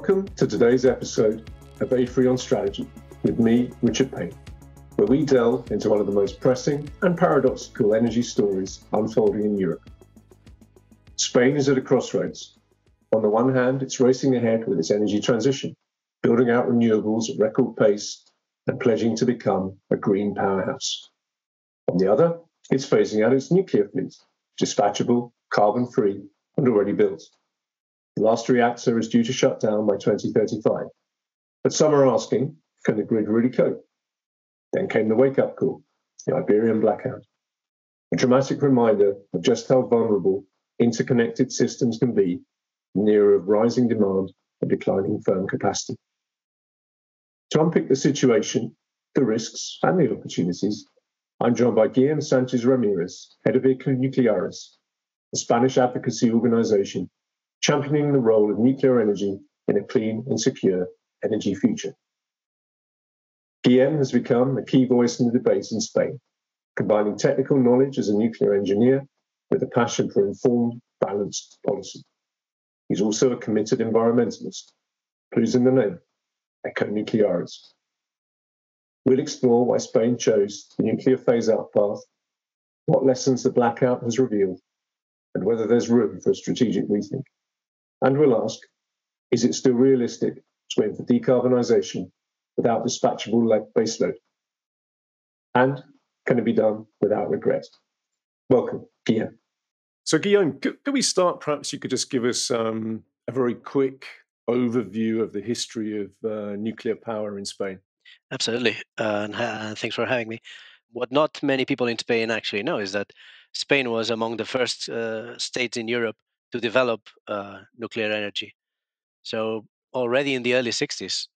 Welcome to today's episode of A3 on Strategy with me, Richard Payne, where we delve into one of the most pressing and paradoxical energy stories unfolding in Europe. Spain is at a crossroads. On the one hand, it's racing ahead with its energy transition, building out renewables at record pace and pledging to become a green powerhouse. On the other, it's phasing out its nuclear fleet, dispatchable, carbon-free, and already built. The last reactor is due to shut down by 2035. But some are asking, can the grid really cope? Then came the wake-up call, the Iberian blackout. A dramatic reminder of just how vulnerable interconnected systems can be in the era of rising demand and declining firm capacity. To unpick the situation, the risks, and the opportunities, I'm joined by Guillem Sanchis Ramirez, head of Econucleares, a Spanish advocacy organization championing the role of nuclear energy in a clean and secure energy future. Guillem has become a key voice in the debate in Spain, combining technical knowledge as a nuclear engineer with a passion for informed, balanced policy. He's also a committed environmentalist, clues in the name, Econucleares. We'll explore why Spain chose the nuclear phase-out path, what lessons the blackout has revealed, and whether there's room for a strategic rethink. And we'll ask, is it still realistic to aim for decarbonisation without dispatchable baseload? And can it be done without regret? Welcome, Guillem. So, Guillem, could we start? Perhaps you could just give us a very quick overview of the history of nuclear power in Spain. Absolutely. And thanks for having me. What not many people in Spain actually know is that Spain was among the first states in Europe to develop nuclear energy. So already in the early 60s,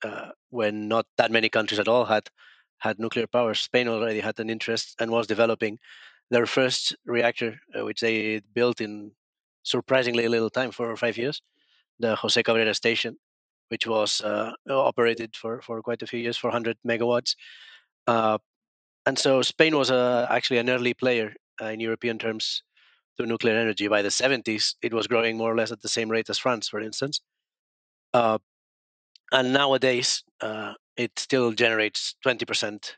when not that many countries at all had nuclear power, Spain already had an interest and was developing their first reactor, which they built in surprisingly little time, 4 or 5 years, the Jose Cabrera station, which was operated for quite a few years, 400 megawatts. And so Spain was actually an early player in European terms to nuclear energy. By the 70s, it was growing more or less at the same rate as France, for instance. And nowadays, it still generates 20%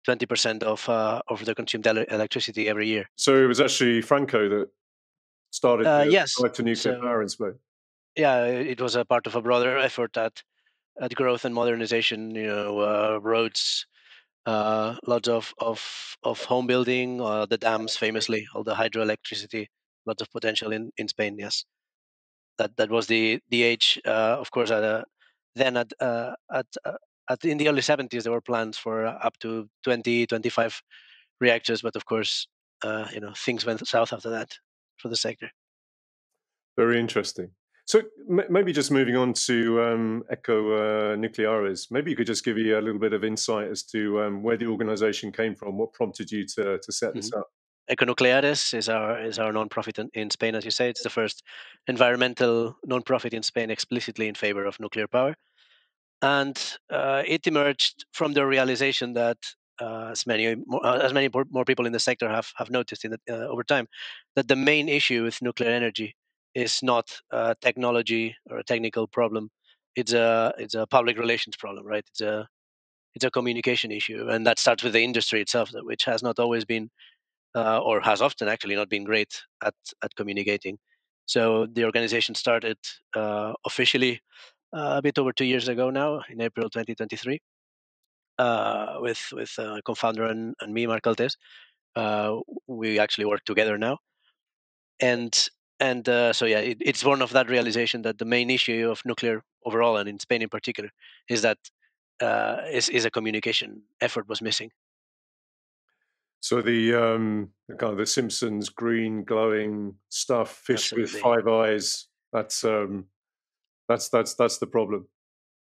of the consumed electricity every year. So it was actually Franco that started yes. to nuclear power in Spain. Yeah, it was a part of a broader effort at growth and modernization. Roads, lots of home building, the dams, famously, all the hydroelectricity, lots of potential in Spain. Yes, that was the age. Of course, in the early 70s, there were plans for up to 25 reactors, but of course, things went south after that for the sector. Very interesting. So maybe just moving on to Econucleares, maybe you could just give you a little bit of insight as to where the organization came from, what prompted you to set this up. Econucleares is our non-profit in Spain, as you say. It's the first environmental non-profit in Spain explicitly in favor of nuclear power. And it emerged from the realization that, as many more people in the sector have noticed over time, that the main issue with nuclear energy is not technology or a technical problem. It's a public relations problem, right? It's a communication issue, and that starts with the industry itself, which has not always been, or has often actually not been great at communicating. So the organization started officially a bit over 2 years ago now, in April 2023, with co-founder and me, Marc Altes. We actually work together now, and so yeah, it's born of that realization that the main issue of nuclear overall, and in Spain in particular, is that is a communication effort was missing. So the kind of the Simpsons green glowing stuff, fish Absolutely. with 5 eyes. That's the problem.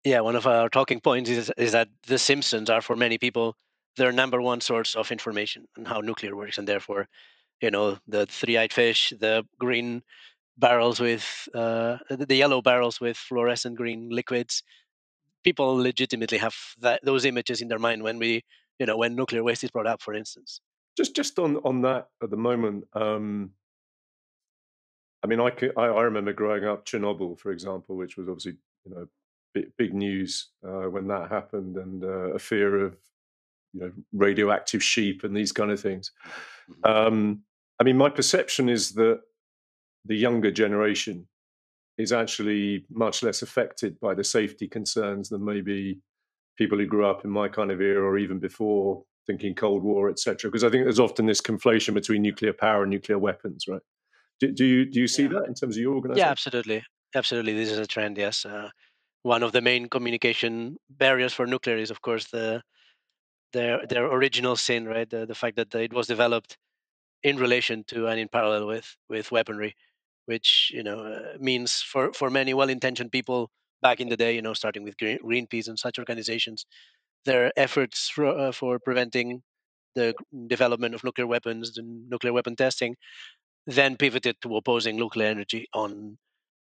Yeah, one of our talking points is that the Simpsons are, for many people, their number one source of information on how nuclear works, and therefore, the three-eyed fish, the green barrels with the yellow barrels with fluorescent green liquids. People legitimately have those images in their mind when when nuclear waste is brought up, for instance. Just on that at the moment. I mean, I remember growing up Chernobyl, for example, which was obviously big news when that happened, and a fear of radioactive sheep and these kind of things. I mean, my perception is that the younger generation is actually much less affected by the safety concerns than maybe people who grew up in my kind of era or even before, thinking Cold War, etc. Because I think there's often this conflation between nuclear power and nuclear weapons, right? Do you see that in terms of your Yeah, organization? absolutely. This is a trend. Yes, one of the main communication barriers for nuclear is, of course, their original sin, right? The fact that it was developed in relation to and in parallel with weaponry, which means for many well-intentioned people back in the day, starting with Greenpeace and such organizations, their efforts for preventing the development of nuclear weapons and nuclear weapon testing then pivoted to opposing nuclear energy on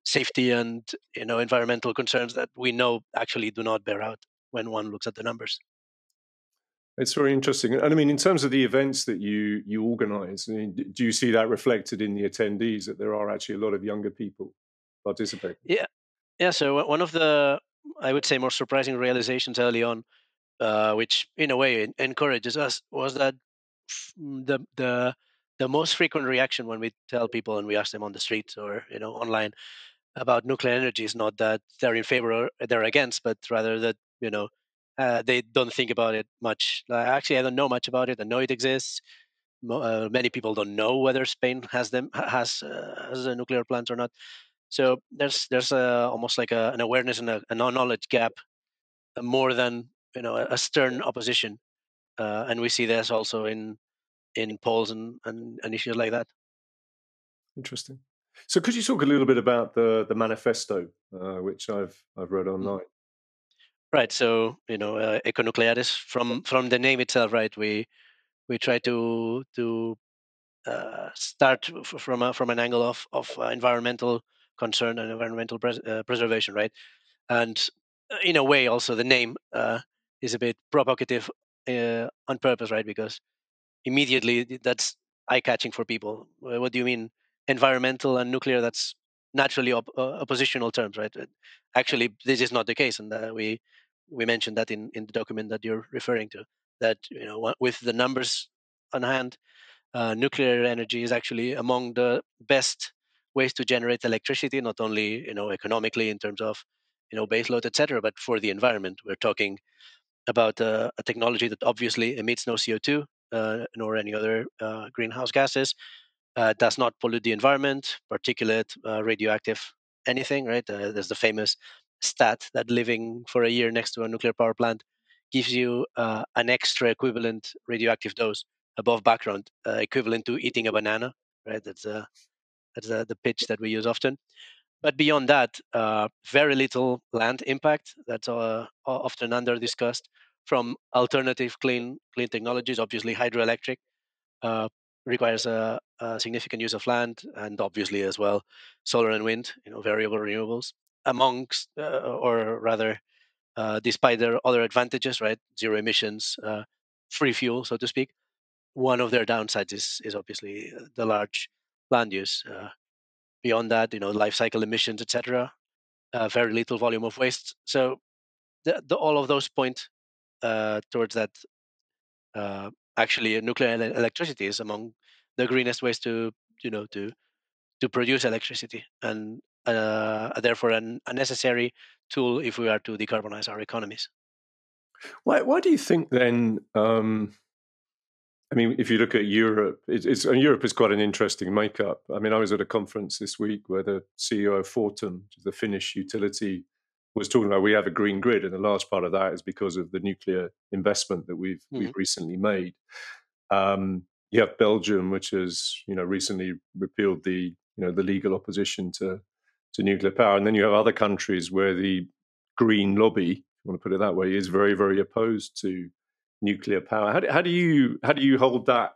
safety and environmental concerns that we know actually do not bear out when one looks at the numbers. It's very interesting. And I mean, in terms of the events that you organize, I mean, do you see that reflected in the attendees, that there are actually a lot of younger people participating? Yeah. So one of the, I would say, more surprising realizations early on, which in a way encourages us, was that the most frequent reaction when we tell people and we ask them on the streets or online about nuclear energy is not that they're in favor or they're against, but rather that they don't think about it much. Actually, I don't know much about it. I know it exists. Many people don't know whether Spain has a nuclear plant or not. So there's almost like an awareness and a knowledge gap, more than a stern opposition, and we see this also in polls and issues like that. Interesting. So could you talk a little bit about the manifesto, which I've read Mm. online? Right. So Econucleares, from the name itself, right? We try to start from an angle of environmental concern and environmental preservation, right? And in a way, also the name is a bit provocative on purpose, right? Because immediately that's eye-catching for people. What do you mean, environmental and nuclear? That's naturally oppositional terms, right? Actually, this is not the case, and we mentioned that in the document that you're referring to. That with the numbers on hand, nuclear energy is actually among the best ways to generate electricity, not only economically in terms of baseload, etc., but for the environment. We're talking about a technology that obviously emits no CO2 nor any other greenhouse gases, does not pollute the environment, particulate, radioactive, anything, right? There's the famous stat that living for a year next to a nuclear power plant gives you an extra equivalent radioactive dose above background, equivalent to eating a banana, right? That's the pitch that we use often. But beyond that, very little land impact. That's often under discussed. From alternative clean technologies, obviously hydroelectric uh, requires a significant use of land, and obviously as well solar and wind, variable renewables. Amongst, or rather, despite their other advantages, right, zero emissions, free fuel, so to speak. One of their downsides is obviously the large land use. Beyond that, life cycle emissions, etc. Very little volume of waste. So all of those point towards that. Actually, nuclear electricity is among the greenest ways to to produce electricity, and therefore a necessary tool if we are to decarbonize our economies. Why do you think then? I mean, if you look at Europe, and Europe is quite an interesting makeup. I mean, I was at a conference this week where the CEO of Fortum, which is the Finnish utility, was talking about we have a green grid, and a large part of that is because of the nuclear investment that we've Hmm. recently made. You have Belgium, which has recently repealed the legal opposition to nuclear power, and then you have other countries where the green lobby, if you want to put it that way, is very, very opposed to nuclear power. How do you hold that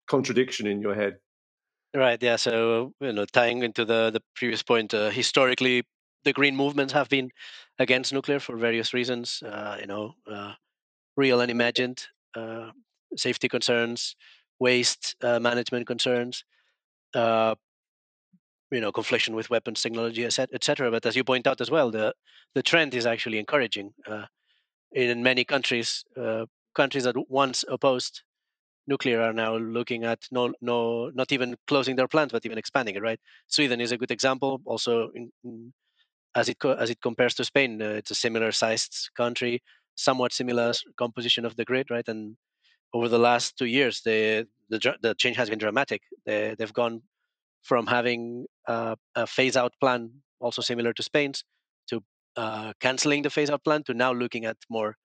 contradiction in your head? Right. Yeah. So tying into the previous point, historically, the green movements have been against nuclear for various reasons. Real and imagined uh, safety concerns, waste management concerns. Uh, confliction with weapons technology, etc. But as you point out as well, the trend is actually encouraging. In many countries, countries that once opposed nuclear are now looking at not even closing their plants, but even expanding it. Right? Sweden is a good example. Also, as it compares to Spain, it's a similar sized country, somewhat similar composition of the grid, right? And over the last 2 years, the change has been dramatic. They've gone from having a phase out plan, also similar to Spain's, to canceling the phase out plan, to now looking at more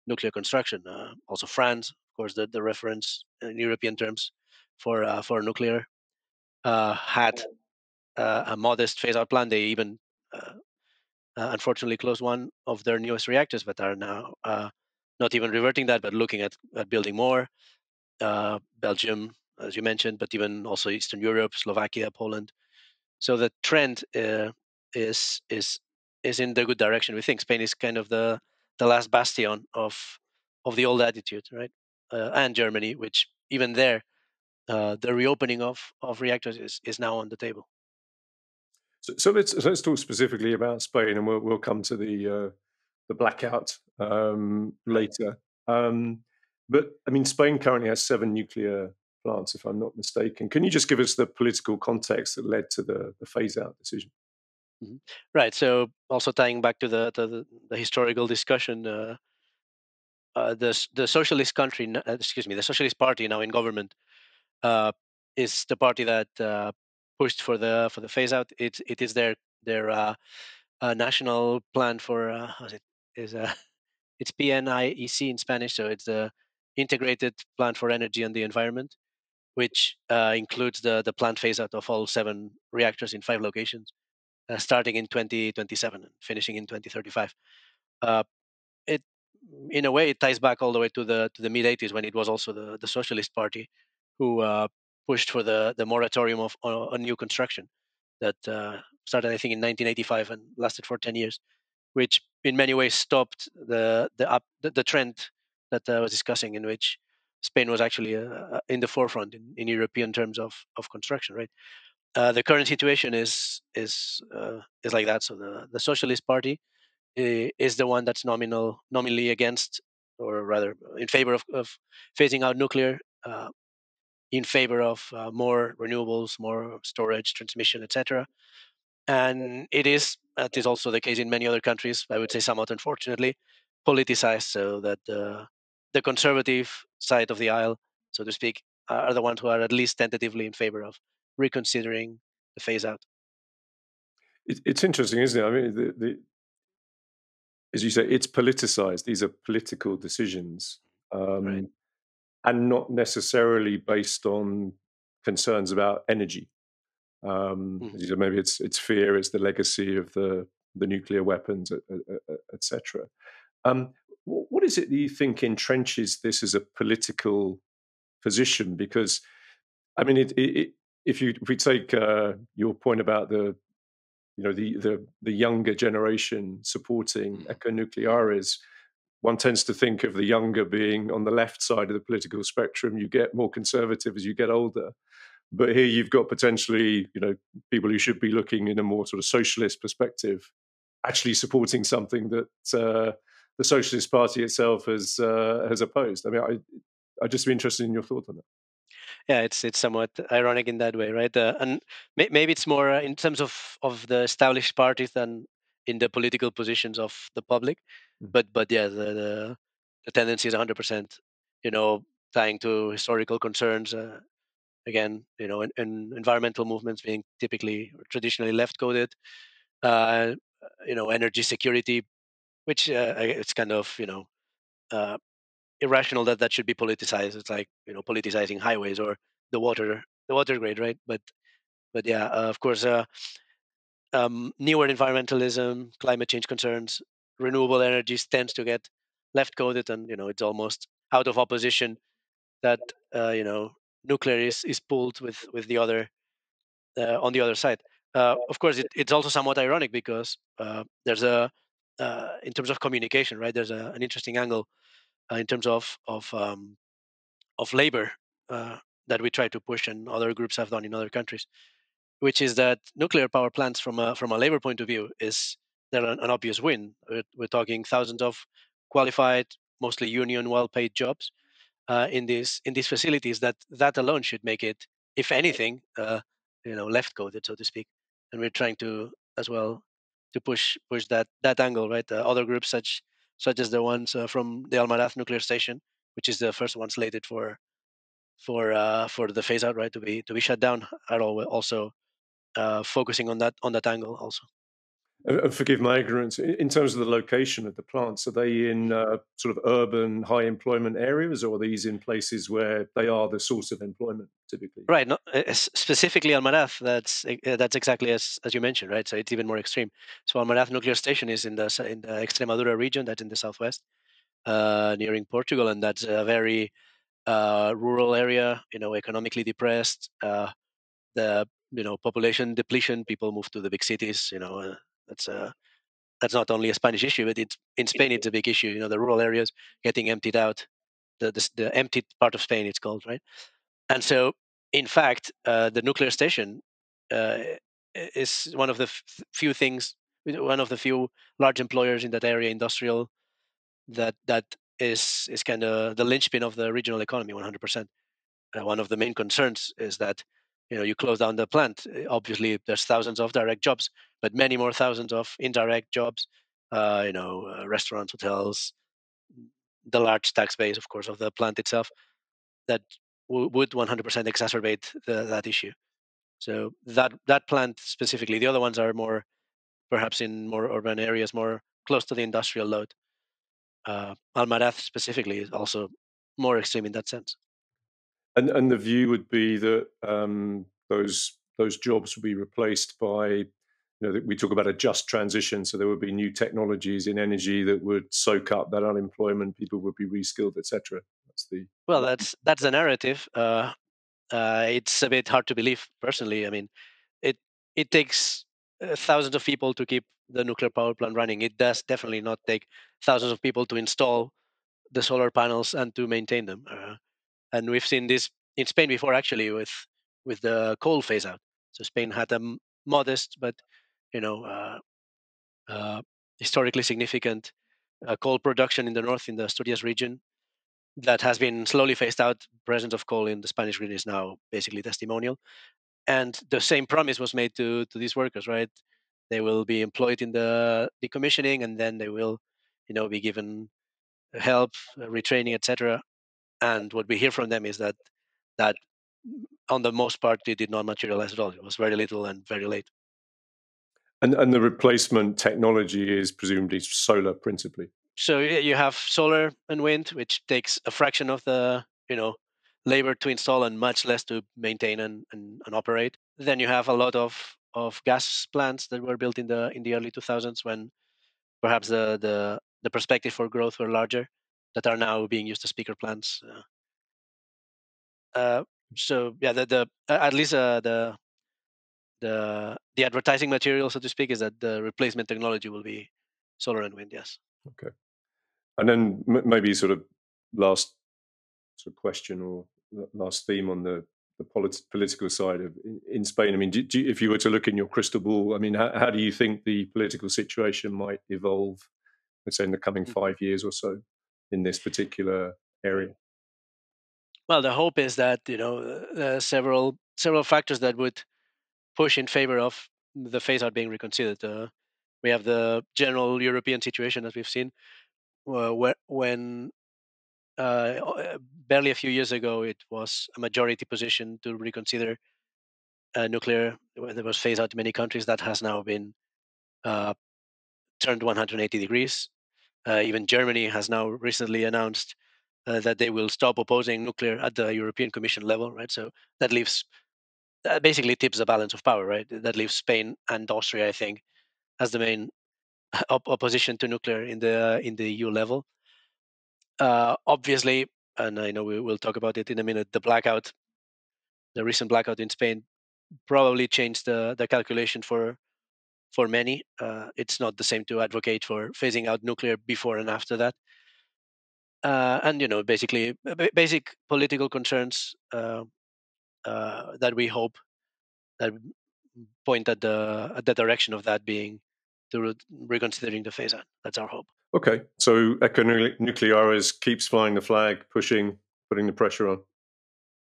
nuclear construction. Also, France, of course, the reference in European terms for nuclear, had a modest phase out plan. They even unfortunately closed one of their newest reactors, but are now not even reverting that, but looking at building more. Belgium, as you mentioned, but even also Eastern Europe, Slovakia, Poland. So the trend is in the good direction. We think Spain is kind of the last bastion of the old attitude, right? And Germany, which even there, the reopening of reactors is now on the table. So let's talk specifically about Spain, and we'll come to the blackout later. But I mean, Spain currently has 7 nuclear plants, if I'm not mistaken. Can you just give us the political context that led to the phase out decision? Mhm. Right. So also tying back to the historical discussion, the socialist country, the socialist party now in government, uh, is the party that pushed for the phase out. It is their national plan for how's it is it's PNIEC in Spanish. So it's the integrated plan for energy and the environment, which includes the planned phase out of all 7 reactors in 5 locations, starting in 2027 and finishing in 2035. Uh, it In a way it ties back all the way to the mid 80s, when it was also the Socialist Party who pushed for the moratorium on new construction that started, I think, in 1985 and lasted for 10 years, which in many ways stopped the trend that I was discussing, in which Spain was actually in the forefront in European terms of construction. Right. The current situation is like that. So the Socialist Party is the one that's nominally against, or rather in favor of phasing out nuclear, in favor of more renewables, more storage, transmission, etc. And that is also the case in many other countries. I would say somewhat unfortunately politicized, so that the conservative side of the aisle, so to speak, are the ones who are at least tentatively in favor of reconsidering the phase out. It's interesting, isn't it? I mean, as you say, it's politicized. These are political decisions, Right. and not necessarily based on concerns about energy. As you said, maybe it's fear, it's the legacy of the nuclear weapons, etc. What is it that you think entrenches this as a political position? Because I mean, if we take your point about the younger generation supporting Econucleares, one tends to think of the younger being on the left side of the political spectrum. You get more conservative as you get older. But here you've got potentially, people who should be looking in a more sort of socialist perspective, actually supporting something that the Socialist Party itself has opposed. I mean, I'd just be interested in your thoughts on that. Yeah, it's somewhat ironic in that way, right? And maybe it's more in terms of the established parties than in the political positions of the public. Mm. But yeah, the tendency is 100%, tying to historical concerns. Again, in environmental movements being typically or traditionally left coded. Uh, Energy security, which it's kind of uh, irrational that should be politicized. It's like politicizing highways or the water grid, right? But yeah, of course, newer environmentalism, climate change concerns, renewable energies tends to get left coded, and it's almost out of opposition that nuclear is pulled with the other on the other side. Of course, it's also somewhat ironic because there's in terms of communication, right? There's an interesting angle in terms of labor that we try to push, and other groups have done in other countries, which is that nuclear power plants, from a labor point of view, they're an obvious win. We're talking thousands of qualified, mostly union, well-paid jobs in these facilities. That alone should make it, if anything, left-coded, so to speak. And we're trying to as well to push that angle, right? Other groups such as the ones from the Almaraz nuclear station, which is the first one slated for the phase out, right, to be shut down, are also focusing on that angle also. And forgive my ignorance, in terms of the location of the plants, are they in sort of urban, high employment areas, or are these in places where they are the source of employment typically? Right. No, specifically Almaraz, that's exactly as you mentioned, right? So it's even more extreme. So Almaraz nuclear station is in the Extremadura region, that's in the southwest, nearing Portugal, and that's a very rural area, economically depressed. The population depletion, people move to the big cities. That's that's not only a Spanish issue, but it's in Spain it's a big issue. The rural areas getting emptied out, the emptied part of Spain it's called, right? And so, in fact, the nuclear station uh, is one of the few things, one of the few large employers in that area, industrial, that is kind of the linchpin of the regional economy, 100%. One of the main concerns is that you close down the plant. Obviously, there's thousands of direct jobs, but many more thousands of indirect jobs. Restaurants, hotels, the large tax base, of course, of the plant itself, that would 100% exacerbate that issue. So that plant specifically, the other ones are more perhaps in more urban areas, more close to the industrial load. Almaraz specifically is also more extreme in that sense. And the view would be that those jobs would be replaced by, we talk about a just transition, so there would be new technologies in energy that would soak up that unemployment, people would be reskilled, etc. That's the narrative. It's a bit hard to believe, personally. I mean, it takes thousands of people to keep the nuclear power plant running. It does definitely not take thousands of people to install the solar panels and to maintain them. And we've seen this in Spain before, actually, with the coal phase out. So Spain had a modest but you know uh, uh, historically significant coal production in the north, in the Asturias region, that has been slowly phased out. Presence of coal in the Spanish grid is now basically testimonial. And the same promise was made to these workers, right? They will be employed in the decommissioning, and then they will, be given help, retraining, etc. And what we hear from them is that on the most part it did not materialize at all. It was very little and very late. And the replacement technology is presumably solar principally. So you have solar and wind, which takes a fraction of the labor to install and much less to maintain and operate. Then you have a lot of gas plants that were built in the early 2000s, when perhaps the perspective for growth were larger, that are now being used as peaker plants. So yeah, the at least the advertising material, so to speak, is that the replacement technology will be solar and wind. Yes. Okay. And then maybe sort of last sort of question or last theme on the political side of in Spain. I mean, if you were to look in your crystal ball, I mean, how do you think the political situation might evolve, let's say, in the coming 5 years or so in this particular area? Well, the hope is that several factors that would push in favor of the phase out being reconsidered. We have the general European situation, as we've seen, when barely a few years ago it was a majority position to reconsider nuclear. There was phase out in many countries. That has now been turned 180 degrees. Even Germany has now recently announced that they will stop opposing nuclear at the European Commission level, right? So that leaves basically tips the balance of power, right? That leaves Spain and Austria, I think, as the main opposition to nuclear in the EU level. Obviously, and I know we will talk about it in a minute, the recent blackout in Spain probably changed the calculation for many. It's not the same to advocate for phasing out nuclear before and after that. And basically basic political concerns that we hope that point at the direction of that being to reconsidering the phase out. That's our hope. Okay, so Econucleares keeps flying the flag, putting the pressure on.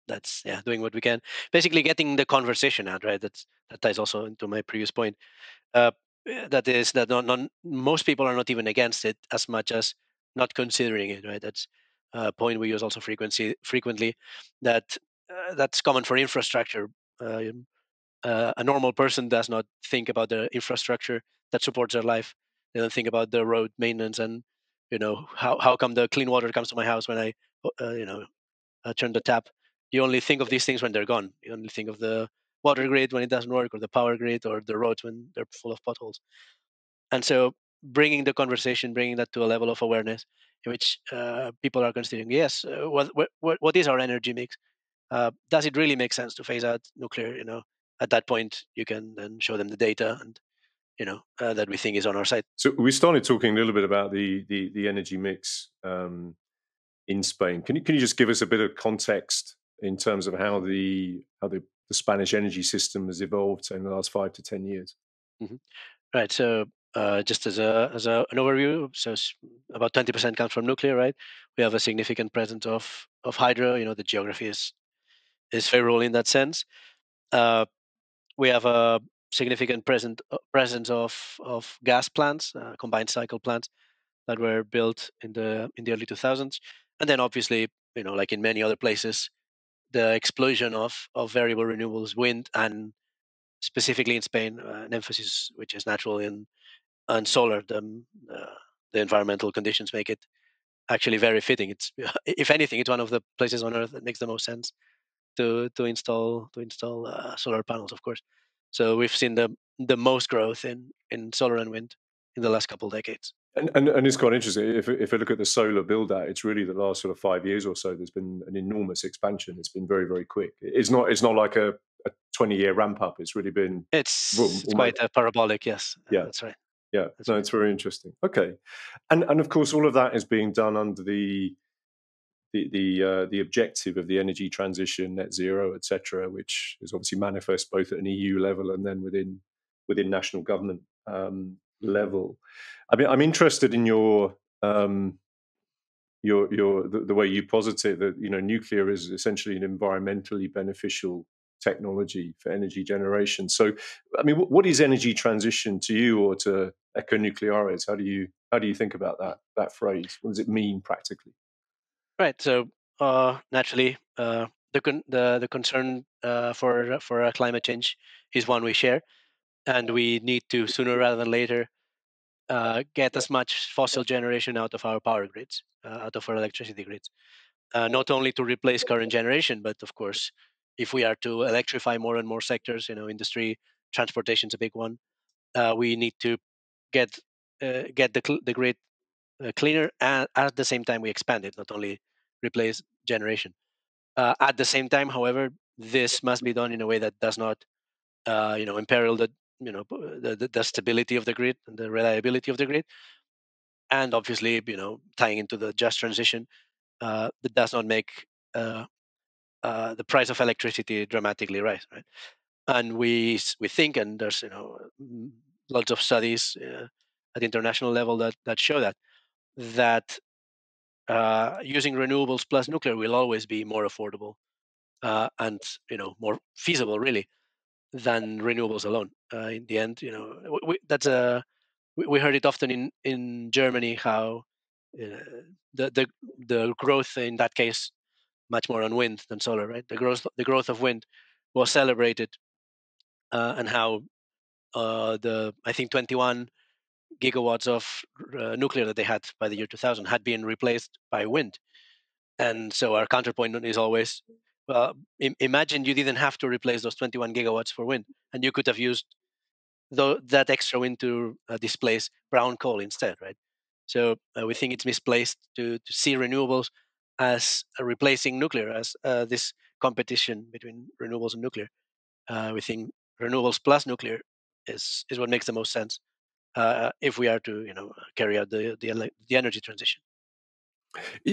That's doing what we can, basically getting the conversation out, right? That ties also into my previous point. That is that most people are not even against it as much as not considering it, right? That's a point we use also frequently. That's common for infrastructure. A normal person does not think about the infrastructure that supports their life. They don't think about the road maintenance and how come the clean water comes to my house when I turn the tap. You only think of these things when they're gone. You only think of the water grid when it doesn't work, or the power grid, or the roads when they're full of potholes. And so, bringing the conversation, bringing that to a level of awareness in which people are considering, yes, what is our energy mix? Does it really make sense to phase out nuclear? At that point, you can then show them the data, and that we think is on our side. So we started talking a little bit about the energy mix in Spain. Can you just give us a bit of context in terms of how the Spanish energy system has evolved in the last 5 to 10 years? Mm-hmm. Right. So just as an overview, so about 20% comes from nuclear, right? We have a significant presence of hydro. The geography is favorable in that sense. We have a significant presence of gas plants, combined cycle plants that were built in the early 2000s, and then obviously, like in many other places, the explosion of variable renewables, wind, and specifically in Spain, an emphasis which is natural and solar. The environmental conditions make it actually very fitting. It's if anything, it's one of the places on Earth that makes the most sense to install solar panels, of course. So we've seen the most growth in solar and wind in the last couple of decades. And it's quite interesting. If I look at the solar build out, it's really the last sort of 5 years or so. There's been an enormous expansion. It's been very, very quick. It's not like a 20-year ramp up. It's really been It's quite a parabolic. Yes, yeah, that's right. yeah. No, it's very interesting. Okay, and of course, all of that is being done under the objective of the energy transition, net zero, etc., which is obviously manifest both at an EU level and then within national government level. I mean, I'm interested in your the way you posit it, that nuclear is essentially an environmentally beneficial technology for energy generation. So, I mean, what is energy transition to you or to Econucleares? How do you think about that phrase? What does it mean practically? Right. So naturally, the concern for climate change is one we share, and we need to sooner rather than later get as much fossil generation out of our power grids, out of our electricity grids, not only to replace current generation, but of course, if we are to electrify more and more sectors, industry, transportation is a big one. We need to get the grid cleaner, and at the same time we expand it, not only replace generation. At the same time, however, this must be done in a way that does not, imperil the stability of the grid and the reliability of the grid, and obviously, tying into the just transition, that does not make the price of electricity dramatically rise, right? And we think, and there's lots of studies at international level that show that using renewables plus nuclear will always be more affordable and more feasible, really, than renewables alone. In the end, we heard it often in Germany how uh, the growth in that case much more on wind than solar, right? The growth of wind was celebrated, and how I think 21 gigawatts of nuclear that they had by the year 2000 had been replaced by wind. And so our counterpoint is always, well, imagine you didn't have to replace those 21 gigawatts for wind, and you could have used that extra wind to displace brown coal instead, right? So we think it's misplaced to see renewables as replacing nuclear, as this competition between renewables and nuclear. We think renewables plus nuclear is what makes the most sense if we are to carry out the energy transition.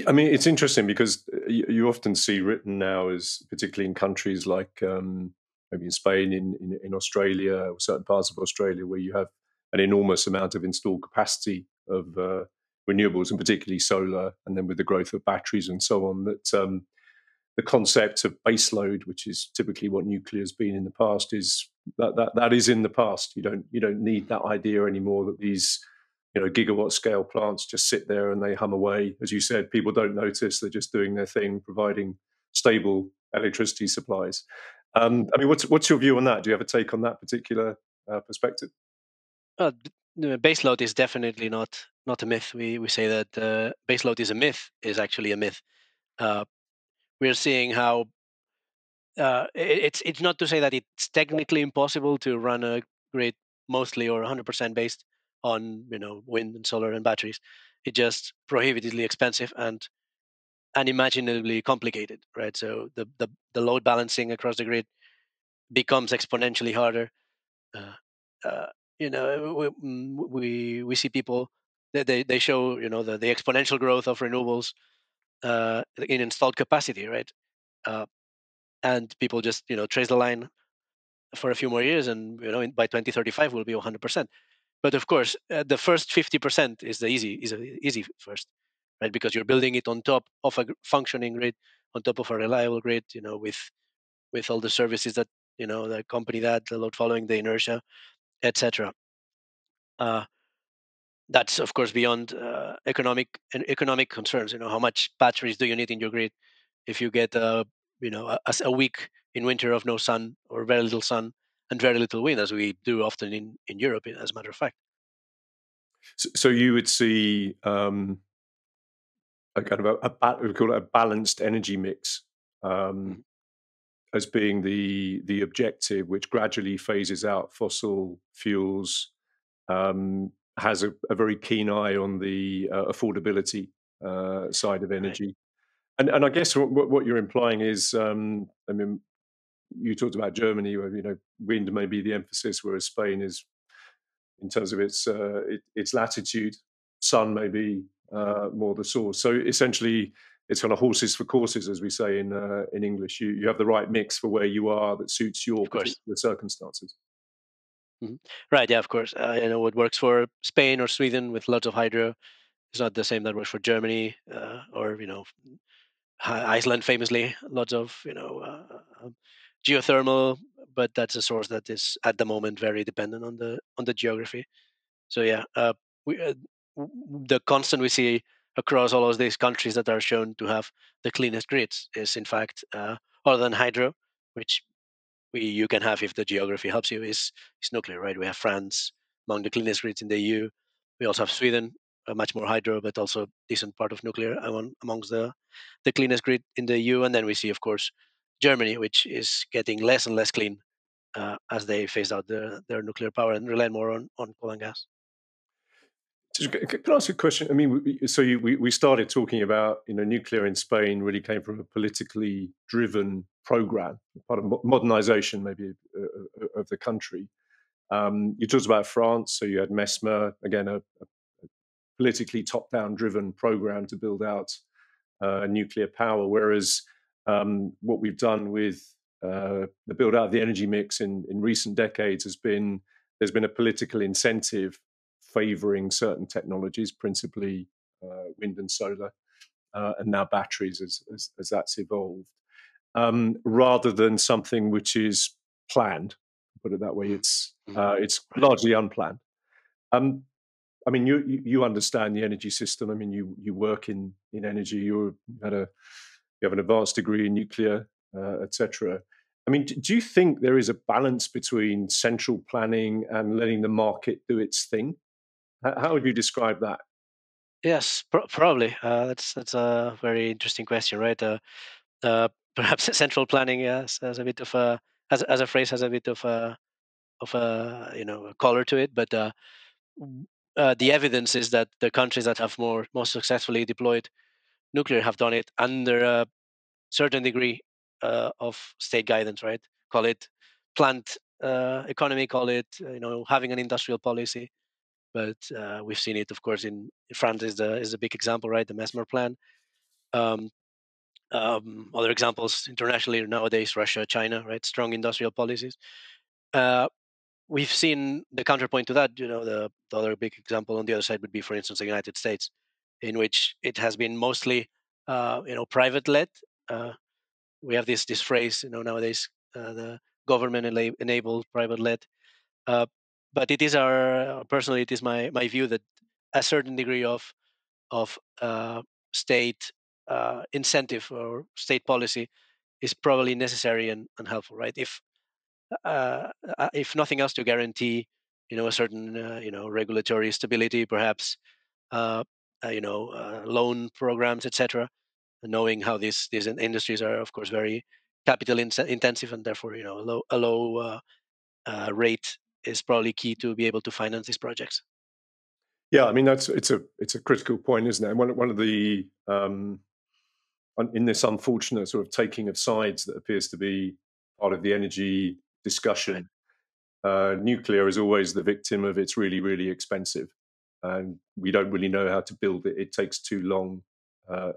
I mean, it's interesting because you often see written now as, particularly in countries like maybe in Spain, in Australia, or certain parts of Australia, where you have an enormous amount of installed capacity of renewables, and particularly solar, and then with the growth of batteries and so on, that the concept of baseload, which is typically what nuclear has been in the past, is that is in the past. You don't need that idea anymore, that these gigawatt scale plants just sit there and they hum away. As you said, people don't notice; they're just doing their thing, providing stable electricity supplies. I mean, what's your view on that? Do you have a take on that particular perspective? The baseload is definitely not a myth. We say that baseload is a myth, is actually a myth. We're seeing how it's not to say that it's technically impossible to run a grid mostly or 100% based on wind and solar and batteries. It's just prohibitively expensive and unimaginably complicated, right? So the load balancing across the grid becomes exponentially harder. Uh, uh, we see people they show the exponential growth of renewables in installed capacity, right? And people just trace the line for a few more years, and by 2035 we'll be 100%. But of course, the first 50% is the easy first, right? Because you're building it on top of a functioning grid, on top of a reliable grid, with all the services that that accompany that, the load following, the inertia, etc. That's of course beyond economic concerns. How much batteries do you need in your grid if you get a week in winter of no sun or very little sun and very little wind, as we do often in Europe, as a matter of fact. So you would see a kind of we call it a balanced energy mix as being the objective, which gradually phases out fossil fuels, has a very keen eye on the affordability side of energy. Right. And I guess what you're implying is, I mean, you talked about Germany, where wind may be the emphasis, whereas Spain is, in terms of its latitude, sun may be more the source. So essentially, it's kind of horses for courses, as we say in English. You have the right mix for where you are that suits your particular circumstances. Mm-hmm. Right. Yeah. Of course. What works for Spain or Sweden with lots of hydro is not the same that works for Germany or Iceland. Famously, lots of geothermal, but that's a source that is at the moment very dependent on the geography. So yeah, the constant we see across all of these countries that are shown to have the cleanest grids is, in fact, other than hydro, which you can have if the geography helps you, is nuclear, right? We have France among the cleanest grids in the EU. We also have Sweden, much more hydro, but also decent part of nuclear amongst the cleanest grid in the EU. And then we see, of course, Germany, which is getting less and less clean as they phase out their nuclear power and rely more on coal and gas. Can I ask you a question? I mean, we started talking about nuclear in Spain really came from a politically driven program, part of modernization maybe of the country. You talked about France, so you had Mesmer, again a politically top-down driven program to build out nuclear power, whereas what we've done with the build out of the energy mix in recent decades there's been a political incentive favouring certain technologies, principally wind and solar, and now batteries as that's evolved, rather than something which is planned. Put it that way, it's largely unplanned. I mean, you understand the energy system. I mean, you work in energy. You have an advanced degree in nuclear, etc. I mean, do you think there is a balance between central planning and letting the market do its thing? How would you describe that? Yes, probably. That's a very interesting question, right? Perhaps central planning, yes, has a bit of a as a phrase has a bit of a color to it, but the evidence is that the countries that have most successfully deployed nuclear have done it under a certain degree of state guidance, right? Call it planned economy, call it having an industrial policy. But we've seen it, of course, in France is the big example, right? The Mesmer plan. Other examples internationally nowadays, Russia, China, right? Strong industrial policies. We've seen the counterpoint to that. The other big example on the other side would be, for instance, the United States, in which it has been mostly, private-led. We have this phrase, nowadays, the government-enabled, private-led. But it is personally, it is my view that a certain degree of state incentive or state policy is probably necessary and helpful, right? If nothing else, to guarantee, a certain, regulatory stability, perhaps, loan programs, etc. Knowing how these industries are, of course, very capital intensive, and therefore, a low rate is probably key to be able to finance these projects. Yeah, I mean it's a critical point, isn't it? And one of the in this unfortunate sort of taking of sides that appears to be part of the energy discussion, nuclear is always the victim of it's really, really expensive, and we don't really know how to build it. It takes too long,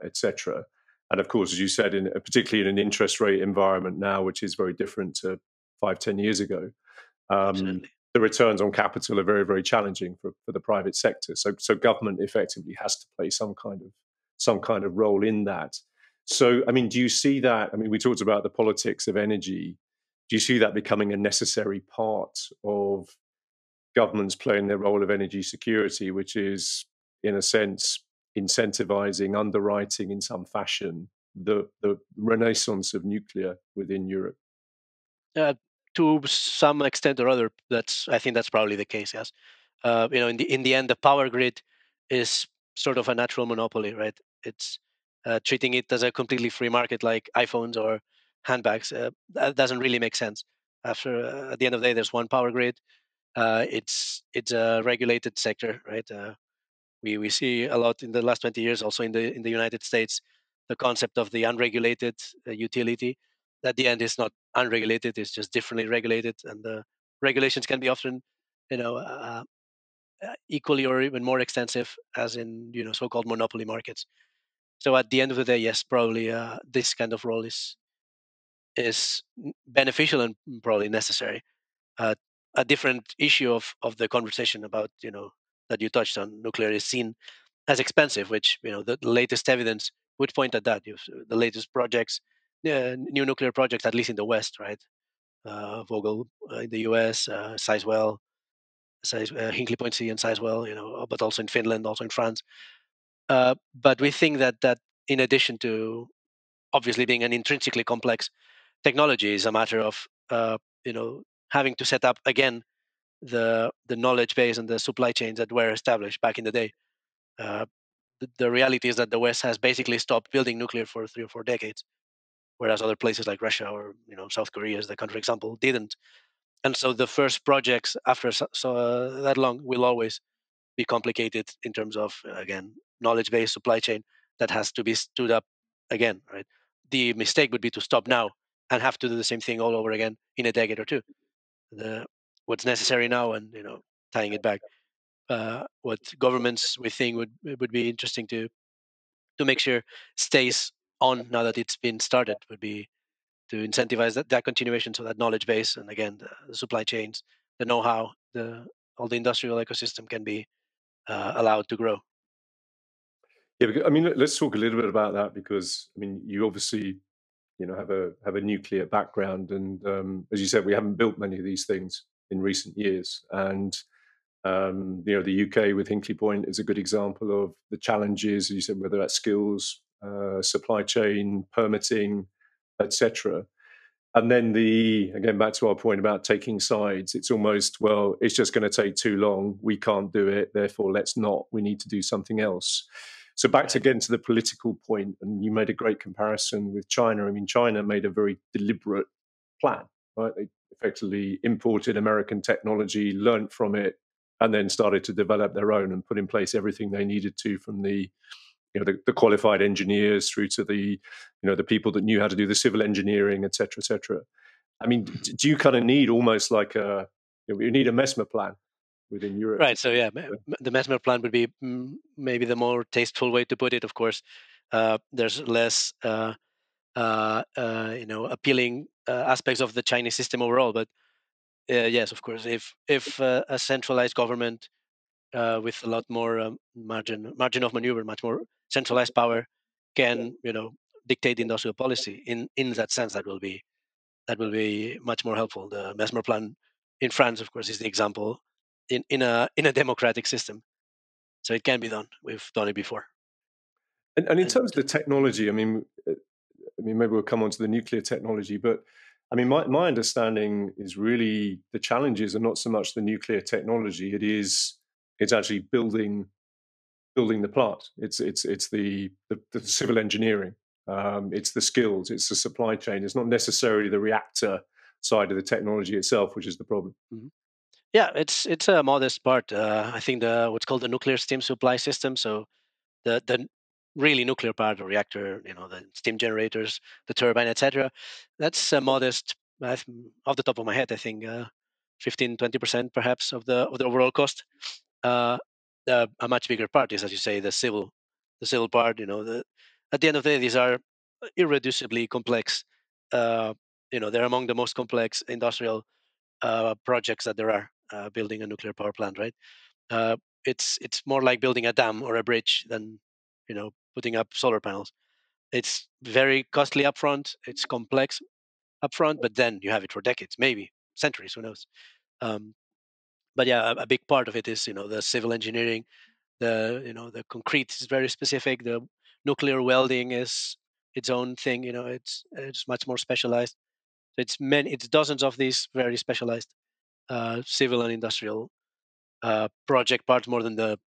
etc. And of course, as you said, particularly in an interest rate environment now, which is very different to 5, 10 years ago, Absolutely. the returns on capital are very, very challenging for the private sector. So government effectively has to play some kind of role in that. So, I mean, do you see that? I mean, we talked about the politics of energy. Do you see that becoming a necessary part of governments playing their role of energy security, which is, in a sense, incentivizing, underwriting in some fashion the renaissance of nuclear within Europe? Uh, to some extent or other, I think that's probably the case. Yes, in the end, the power grid is sort of a natural monopoly, right? It's treating it as a completely free market, like iPhones or handbags. That doesn't really make sense. At the end of the day, there's one power grid. It's a regulated sector, right? We see a lot in the last 20 years, also in the United States, the concept of the unregulated utility. At the end, is not unregulated; it's just differently regulated, and the regulations can be often, you know, equally or even more extensive as in, so-called monopoly markets. So at the end of the day, yes, probably this kind of role is beneficial and probably necessary. Uh, a different issue of the conversation about, that you touched on, nuclear is seen as expensive, which, the latest evidence would point at that. The latest projects, new nuclear projects, at least in the West, right? Vogel in the U.S., Sizewell, Hinkley Point C and Sizewell, but also in Finland, also in France. But we think that in addition to obviously being an intrinsically complex technology, is a matter of having to set up again the knowledge base and the supply chains that were established back in the day. Uh, the reality is that the West has basically stopped building nuclear for 3 or 4 decades, whereas other places like Russia or, South Korea, as the counterexample, didn't. And so the first projects after that long will always be complicated in terms of, again, knowledge base, supply chain that has to be stood up again, right? The mistake would be to stop now and have to do the same thing all over again in a decade or two. What's necessary now, and, tying it back, what governments, we think, would be interesting to make sure stays on now that it's been started, would be to incentivize that continuation, so that knowledge base and, again, the supply chains, the know-how, all the industrial ecosystem can be allowed to grow. Yeah, I mean, let's talk a little bit about that, because I mean, you obviously, have a nuclear background, and as you said, we haven't built many of these things in recent years, and the UK with Hinkley Point is a good example of the challenges, as you said, whether that's skills, supply chain, permitting, etc. And then again, back to our point about taking sides, it's almost, well, it's just going to take too long. We can't do it. Therefore, let's not. We need to do something else. So back to, again, to the political point, and you made a great comparison with China. I mean, China made a very deliberate plan, right? They effectively imported American technology, learnt from it, and then started to develop their own and put in place everything they needed to, from the the qualified engineers through to the people that knew how to do the civil engineering, et cetera, et cetera. I mean, do you kind of need almost like you need a Mesmer plan within Europe? Right. So yeah, the Mesmer plan would be maybe the more tasteful way to put it. Of course, there's less. appealing aspects of the Chinese system overall. But yes, of course, if a centralized government with a lot more margin of maneuver, much more centralized power, can dictate industrial policy in that sense, that will be much more helpful. The Mesmer plan in France, of course, is the example in a democratic system. So it can be done. We've done it before. And in terms of the technology, I mean, maybe we'll come on to the nuclear technology, but I mean, my understanding is really the challenges are not so much the nuclear technology; it's actually building the plant. It's the civil engineering. It's the skills. It's the supply chain. It's not necessarily the reactor side of the technology itself, which is the problem. Mm-hmm. Yeah, it's a modest part. I think what's called the nuclear steam supply system. So the really nuclear part, the reactor, the steam generators, the turbine, etc. That's a modest. Off the top of my head, I think 15-20% perhaps of the overall cost. Uh, a much bigger part is, as you say, the civil part. At the end of the day, these are irreducibly complex. They're among the most complex industrial projects that there are. Building a nuclear power plant, right? Uh, it's more like building a dam or a bridge than putting up solar panels. It's very costly upfront. It's complex upfront, but then you have it for decades, maybe centuries. Who knows? Um, but yeah, a big part of it is the civil engineering. The concrete is very specific. The nuclear welding is its own thing. It's much more specialized. So it's dozens of these very specialized civil and industrial project parts more than the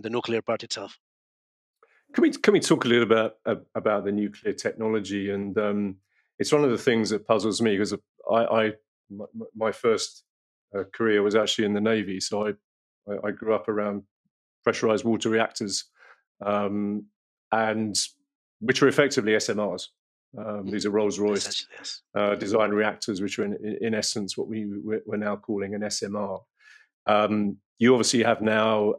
nuclear part itself. Can we talk a little bit about the nuclear technology? And it's one of the things that puzzles me because my first career was actually in the Navy, so I grew up around pressurized water reactors, um, and which are effectively SMRs. These are Rolls-Royce Yes. design reactors, which are in essence what we're now calling an SMR. You obviously have now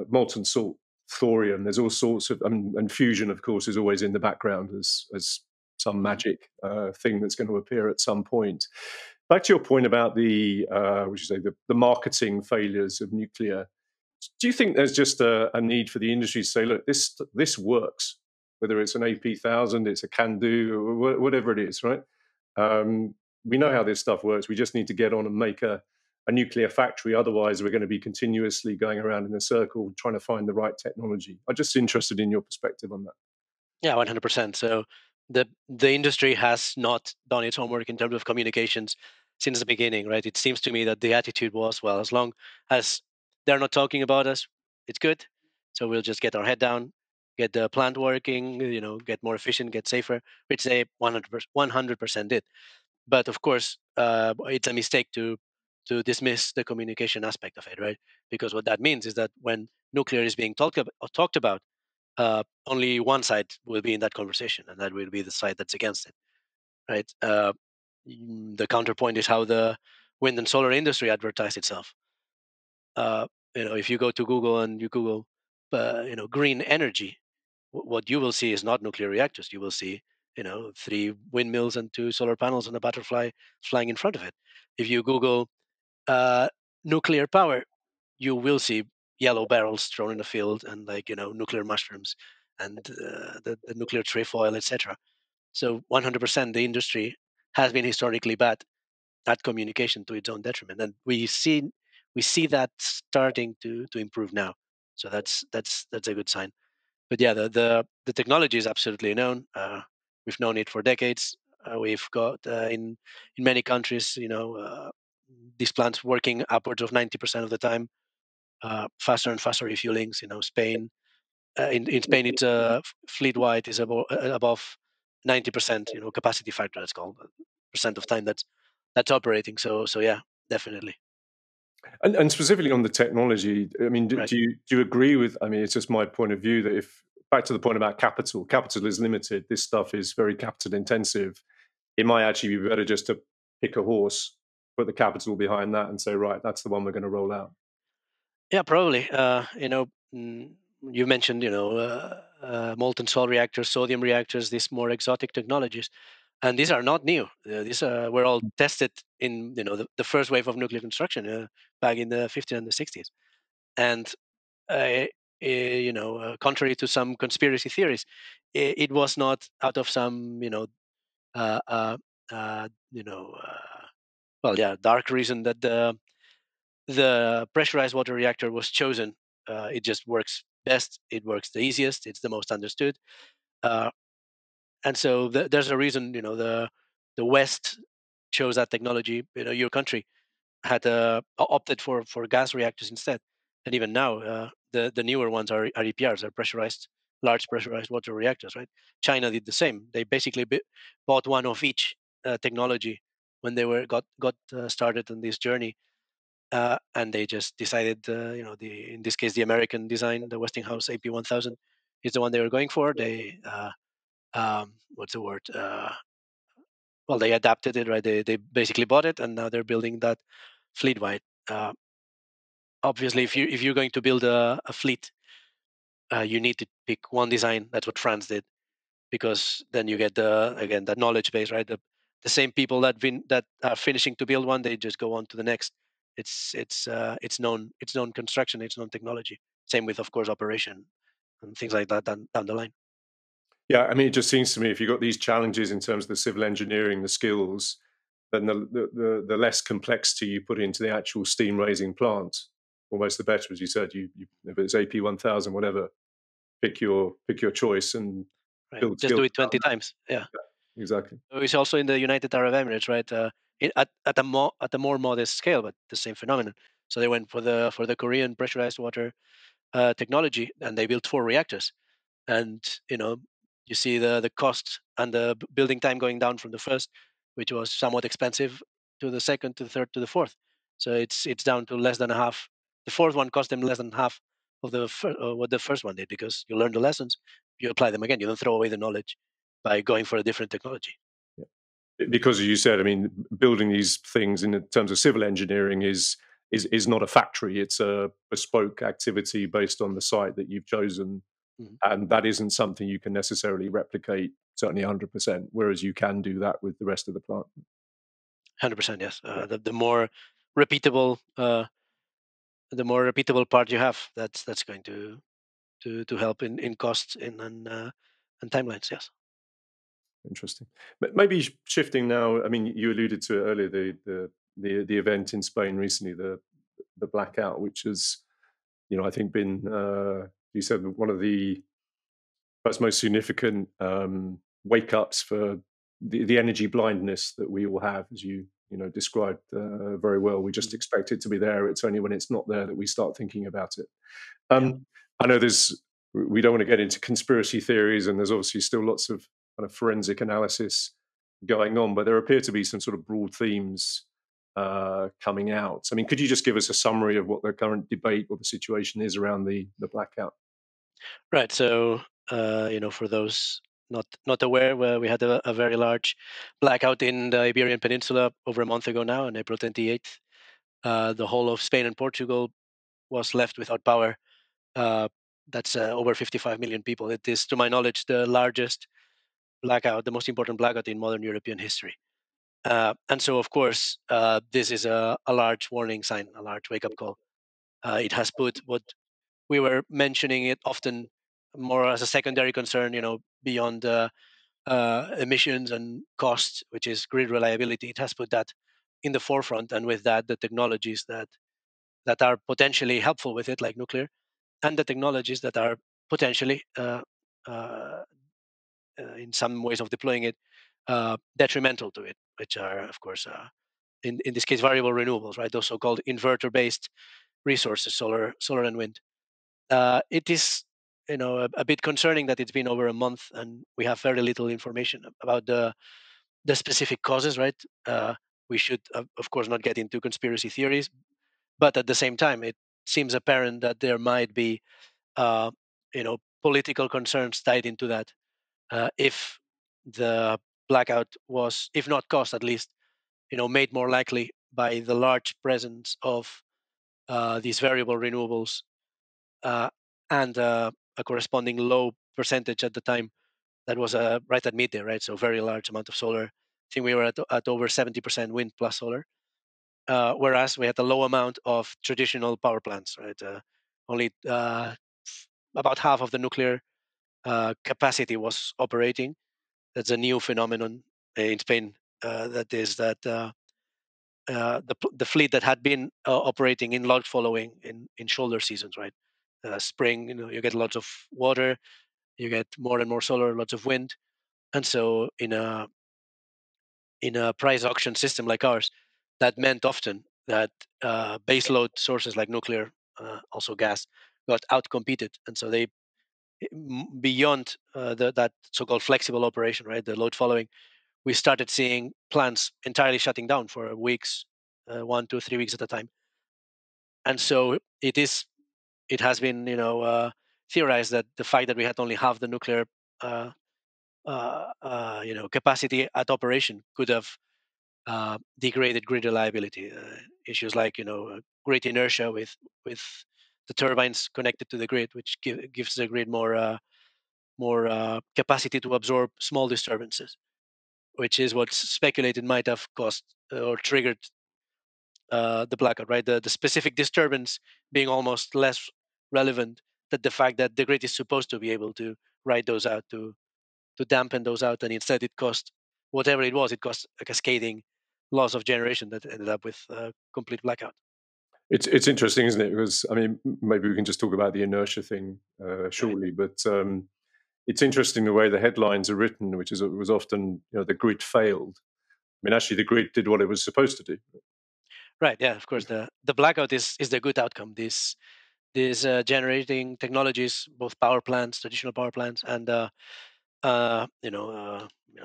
molten salt, thorium. There's all sorts of, and fusion, of course, is always in the background as some magic thing that's going to appear at some point. Back to your point about which you say, the marketing failures of nuclear. Do you think there's just a need for the industry to say, look, this works, whether it's an AP1000, it's a CANDU, or whatever it is, right? We know how this stuff works. We just need to get on and make a nuclear factory. Otherwise, we're going to be continuously going around in a circle trying to find the right technology. I'm just interested in your perspective on that. Yeah, 100%. So the industry has not done its homework in terms of communications since the beginning, right? It seems to me that the attitude was, well, as long as they're not talking about us, it's good. So we'll just get our head down, get the plant working, get more efficient, get safer, which they 100% did. But of course, it's a mistake to dismiss the communication aspect of it, right? Because what that means is that when nuclear is being talked about, only one side will be in that conversation, and that will be the side that's against it, right? The counterpoint is how the wind and solar industry advertised itself. If you go to Google and you Google, green energy, what you will see is not nuclear reactors. You will see, 3 windmills and 2 solar panels and a butterfly flying in front of it. If you Google nuclear power, you will see yellow barrels thrown in the field and nuclear mushrooms and the nuclear trefoil, etc. So 100% the industry has been historically bad at communication to its own detriment, and we see that starting to improve now. So that's a good sign. But yeah, the technology is absolutely known. We've known it for decades. We've got in many countries, these plants working upwards of 90% of the time. Faster and faster refuelings. Spain. In Spain, it's fleet-wide is above 90%. Capacity factor, that's called percent of time that's operating. So yeah, definitely. And specifically on the technology, I mean, Right. do you agree with? I mean, it's just my point of view that if back to the point about capital is limited. This stuff is very capital intensive. It might actually be better just to pick a horse, put the capital behind that, and say, right, that's the one we're going to roll out. Yeah, probably. You mentioned molten salt reactors, sodium reactors, these more exotic technologies. And these are not new. These were all tested in the first wave of nuclear construction back in the 50s and the 60s. And contrary to some conspiracy theories, it was not out of some uh, uh, uh, you know dark reason that the pressurized water reactor was chosen. It just works best. It works the easiest. It's the most understood. Uh, and so there's a reason. The West chose that technology. Your country had opted for gas reactors instead. And even now, the newer ones are EPRs, are large pressurized water reactors. Right? China did the same. They basically bought one of each technology when they got started on this journey. And they just decided, in this case, the American design, the Westinghouse AP1000, is the one they were going for. They, what's the word? Well, they adapted it, right? They basically bought it, and now they're building that fleet wide. Uh, Obviously, if you're going to build a fleet, you need to pick one design. That's what France did, because then you get that knowledge base, right? The same people that are finishing to build one, they just go on to the next. It's known construction, it's known technology. Same with, of course, operation and things like that down the line. Yeah, I mean, it just seems to me if you've got these challenges in terms of the civil engineering, the skills, then the less complexity you put into the actual steam raising plant, almost the better. As you said, you if it's AP1000, whatever, pick your choice and Right, build just skills do it around 20 that. times. Yeah. Exactly. It's also in the United Arab Emirates, right? At a more modest scale, but the same phenomenon. So they went for the Korean pressurized water technology, and they built 4 reactors. And you see the cost and the building time going down from the first, which was somewhat expensive, to the second, to the third, to the fourth. So it's down to less than a half. The fourth one cost them less than half of what the first one did, because you learn the lessons, you apply them again. You don't throw away the knowledge by going for a different technology. Because as you said, I mean, building these things in terms of civil engineering is not a factory. It's a bespoke activity based on the site that you've chosen, Mhm. and that isn't something you can necessarily replicate, certainly 100%. Whereas you can do that with the rest of the plant. 100%, yes. Yeah, The more repeatable, part you have, that's going to help in costs and timelines. Yes. interesting. But maybe shifting now. I mean, you alluded to it earlier, the event in Spain recently, the blackout, which has, I think been, you said, one of the perhaps most significant wake ups for the energy blindness that we all have, as you described very well. We just Mhm. expect it to be there. It's only when it's not there that we start thinking about it. Yeah. I know we don't want to get into conspiracy theories, and there's obviously still lots of kind of forensic analysis going on, but there appear to be some sort of broad themes coming out. I mean, could you just give us a summary of what the current debate or the situation is around the blackout? Right. So, for those not aware, we had a very large blackout in the Iberian Peninsula over a month ago now, on April 28th. The whole of Spain and Portugal was left without power. Uh, that's over 55 million people. It is, to my knowledge, the largest blackout, the most important blackout in modern European history. And so, of course, this is a large warning sign, a large wake-up call. It has put what we were mentioning it often more as a secondary concern, beyond emissions and costs, which is grid reliability. It has put that in the forefront, and with that, the technologies that are potentially helpful with it, like nuclear, and the technologies that are potentially, uh, in some ways of deploying it, detrimental to it, which are, of course, in this case, variable renewables, right? Those so-called inverter-based resources, solar and wind. It is, a bit concerning that it's been over a month and we have very little information about the specific causes. Right? We should, of course, not get into conspiracy theories, but at the same time, it seems apparent that there might be, uh, political concerns tied into that. If the blackout was, if not caused, at least, made more likely by the large presence of these variable renewables, uh, and a corresponding low percentage at the time. That was right at midday, right? So very large amount of solar. I think we were at over 70% wind plus solar, whereas we had a low amount of traditional power plants, right? Only about half of the nuclear capacity was operating. That's a new phenomenon in Spain. That is that the fleet that had been operating in log following in shoulder seasons, right? Spring, you get lots of water, you get more and more solar, lots of wind, and so in a price auction system like ours, that meant often that baseload sources like nuclear, also gas, got outcompeted, and so they beyond that so-called flexible operation, right, the load following, we started seeing plants entirely shutting down for weeks, 1, 2, 3 weeks at a time, and so it has been theorized that the fact that we had only half the nuclear capacity at operation could have degraded grid reliability. Issues like great inertia with the turbines connected to the grid, which gives the grid more capacity to absorb small disturbances, which is what's speculated might have caused or triggered the blackout. Right, the specific disturbance being almost less relevant than the fact that the grid is supposed to be able to ride those out to dampen those out, and instead it cost whatever it was. It cost a cascading loss of generation that ended up with complete blackout. It's interesting, isn't it? Because I mean, maybe we can just talk about the inertia thing shortly, Right. but it's interesting the way the headlines are written, which is it was often the grid failed. I mean, actually, the grid did what it was supposed to do. Right. Yeah. Of course, the blackout is the good outcome. These generating technologies, both power plants, traditional power plants, and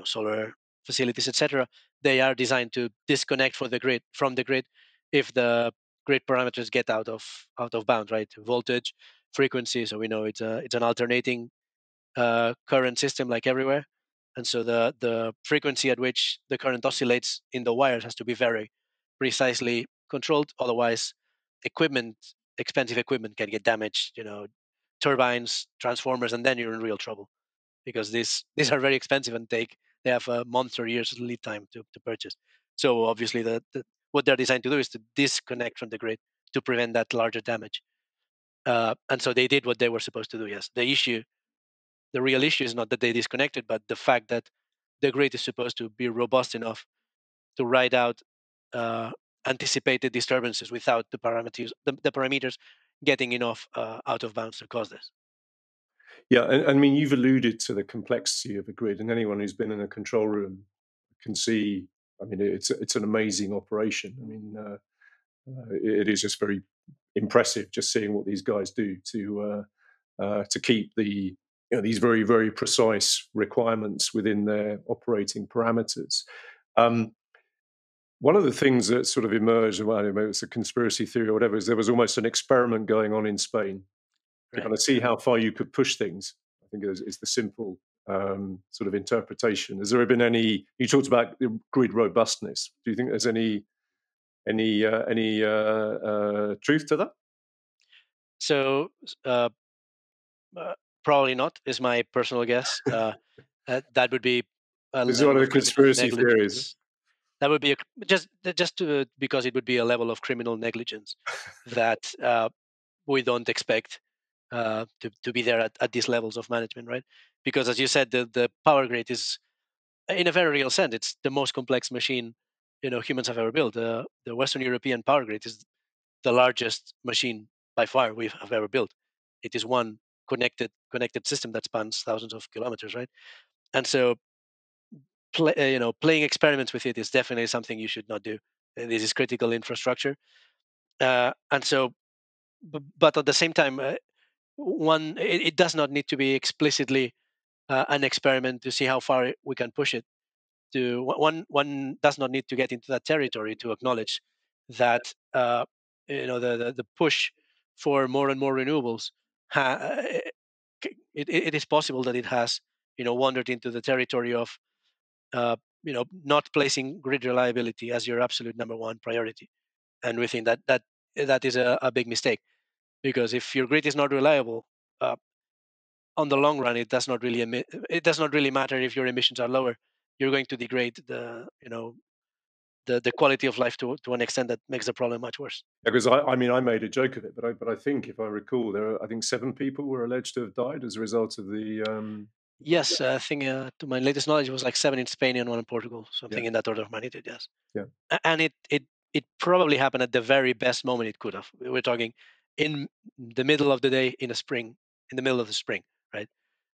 solar facilities, etc. They are designed to disconnect from the grid if the grid parameters get out of bounds, right? Voltage, frequency. So we know it's an alternating current system like everywhere, and so the frequency at which the current oscillates in the wires has to be very precisely controlled. Otherwise, equipment, expensive equipment, can get damaged. Turbines, transformers, and then you're in real trouble because these are very expensive and they have a months or years lead time to purchase. So obviously, what they're designed to do is to disconnect from the grid to prevent that larger damage. And so they did what they were supposed to do. Yes, the real issue is not that they disconnected, but the fact that the grid is supposed to be robust enough to ride out uh, anticipated disturbances without the parameters getting enough out of bounds to cause this. Yeah, and I mean, you've alluded to the complexity of a grid, and anyone who's been in a control room can see. I mean, it's an amazing operation. I mean, it is just very impressive just seeing what these guys do to keep these very very precise requirements within their operating parameters. Um, One of the things that sort of emerged, well, maybe it's a conspiracy theory or whatever, is there was almost an experiment going on in Spain to Right. kind of see how far you could push things. I think is the simple sort of interpretation. Has there been any? You talked about the grid robustness. Do you think there's any truth to that? So uh, probably not is my personal guess. That would be a This is one level of of the criminal conspiracy theories. negligence. That would be because it would be a level of criminal negligence that we don't expect to be there at these levels of management, right? Because as you said, the power grid is, in a very real sense, it's the most complex machine humans have ever built. The Western European power grid is the largest machine by far we have ever built. It is one connected system that spans thousands of kilometers, right? And so, playing experiments with it is definitely something you should not do. This is critical infrastructure, and so, but at the same time, it does not need to be explicitly an experiment to see how far we can push it. One does not need to get into that territory to acknowledge that the push for more and more renewables it is possible that it has wandered into the territory of not placing grid reliability as your absolute number one priority, and we think that is a big mistake, because if your grid is not reliable, uh, on the long run, it does not really it does not really matter if your emissions are lower. You're going to degrade the quality of life to an extent that makes the problem much worse. Because I mean, I made a joke of it, but I think, if I recall, I think 7 people were alleged to have died as a result of the. Yes, I think to my latest knowledge, it was like 7 in Spain and 1 in Portugal, something Yeah, in that order of magnitude. Yes, yeah. and it probably happened at the very best moment it could have. We're talking in the middle of the day in a spring, in the middle of the spring, right?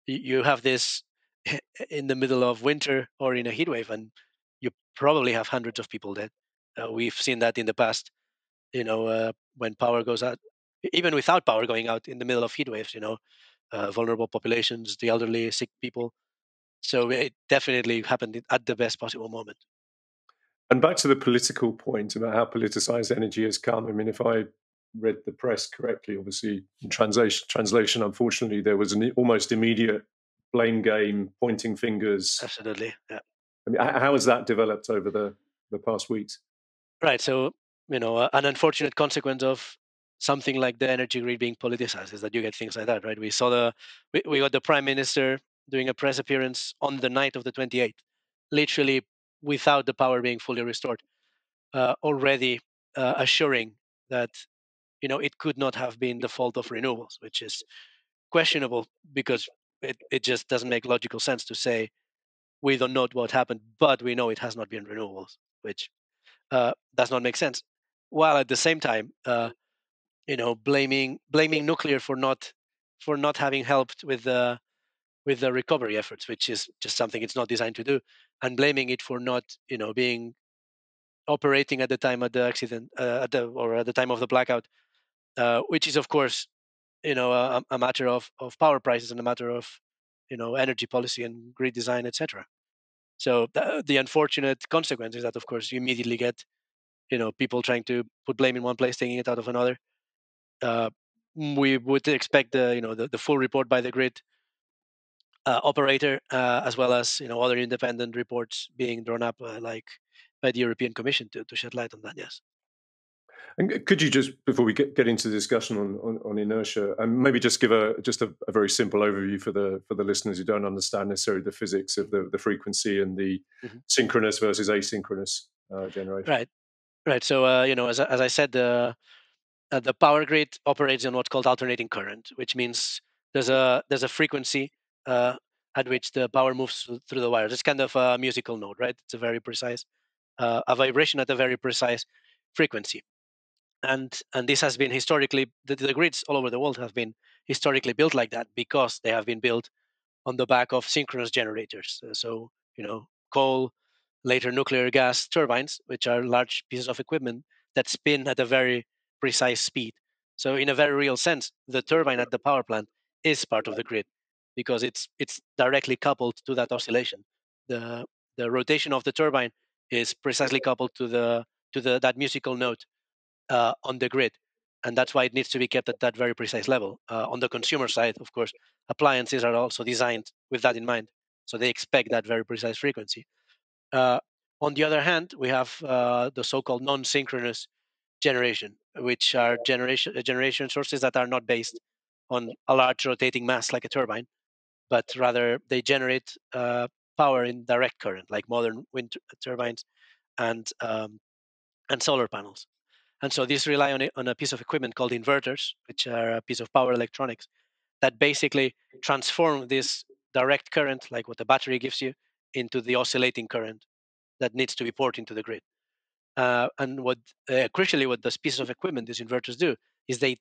You have this in the middle of winter or in a heat wave, and you probably have hundreds of people dead. We've seen that in the past, when power goes out, even without power going out in the middle of heat waves, vulnerable populations, the elderly, sick people. So it definitely happened at the best possible moment. And back to the political point about how politicized energy has come. I mean, if I read the press correctly, obviously in translation, unfortunately, there was an almost immediate blame game, pointing fingers. Absolutely, yeah. I mean, how has that developed over the past weeks? Right. So, an unfortunate consequence of something like the energy grid being politicized is that you get things like that, right? We got the prime minister doing a press appearance on the night of the 28th, literally without the power being fully restored, already assuring that, it could not have been the fault of renewables, which is questionable because it just doesn't make logical sense to say we don't know what happened, but we know it has not been renewables, which does not make sense. While at the same time, blaming nuclear for not having helped with the recovery efforts, which is just something it's not designed to do, and blaming it for not being operating at the time of the accident, at the time of the blackout, which is of course a matter of power prices and a matter of energy policy and grid design, etc. So the unfortunate consequence is that of course you immediately get people trying to put blame in one place, taking it out of another. Uh, we would expect the full report by the grid operator, as well as other independent reports being drawn up, like by the European Commission to shed light on that. Yes. And could you just, before we get into the discussion on inertia, and maybe just give a very simple overview for the listeners who don't understand necessarily the physics of the frequency and the Mhm. synchronous versus asynchronous generation? Right. Right. So as I said, the power grid operates on what's called alternating current, which means there's a frequency uh, at which the power moves through the wires. It's kind of a musical note, right? It's a very precise a vibration at a very precise frequency. And this has been historically, the grids all over the world have been historically built like that because they have been built on the back of synchronous generators. So, coal, later nuclear gas turbines, which are large pieces of equipment that spin at a very precise speed. So, in a very real sense, the turbine at the power plant is part of the grid because it's directly coupled to that oscillation. The the rotation of the turbine is precisely coupled to that musical note on the grid, and that's why it needs to be kept at that very precise level. On the consumer side, of course, appliances are also designed with that in mind, so they expect that very precise frequency. Uh, on the other hand, we have the so-called non-synchronous generation, which are generation sources that are not based on a large rotating mass like a turbine, but rather they generate power in direct current, like modern wind turbines and solar panels. And so these rely on a piece of equipment called inverters, which are a piece of power electronics that basically transform this direct current, like what the battery gives you, into the oscillating current that needs to be poured into the grid. And crucially, what this piece of equipment, these inverters do, is they,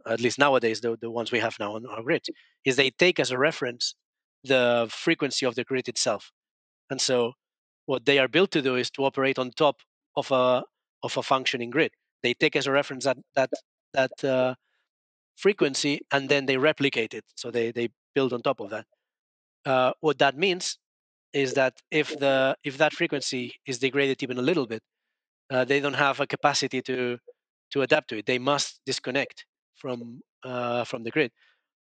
at least nowadays, the ones we have now on our grids, is they take as a reference the frequency of the grid itself. And so what they are built to do is to operate on top of a functioning grid. They take as a reference that frequency, and then they replicate it. So they build on top of that. What that means is that if that frequency is degraded even a little bit, they don't have a capacity to adapt to it. They must disconnect from the grid.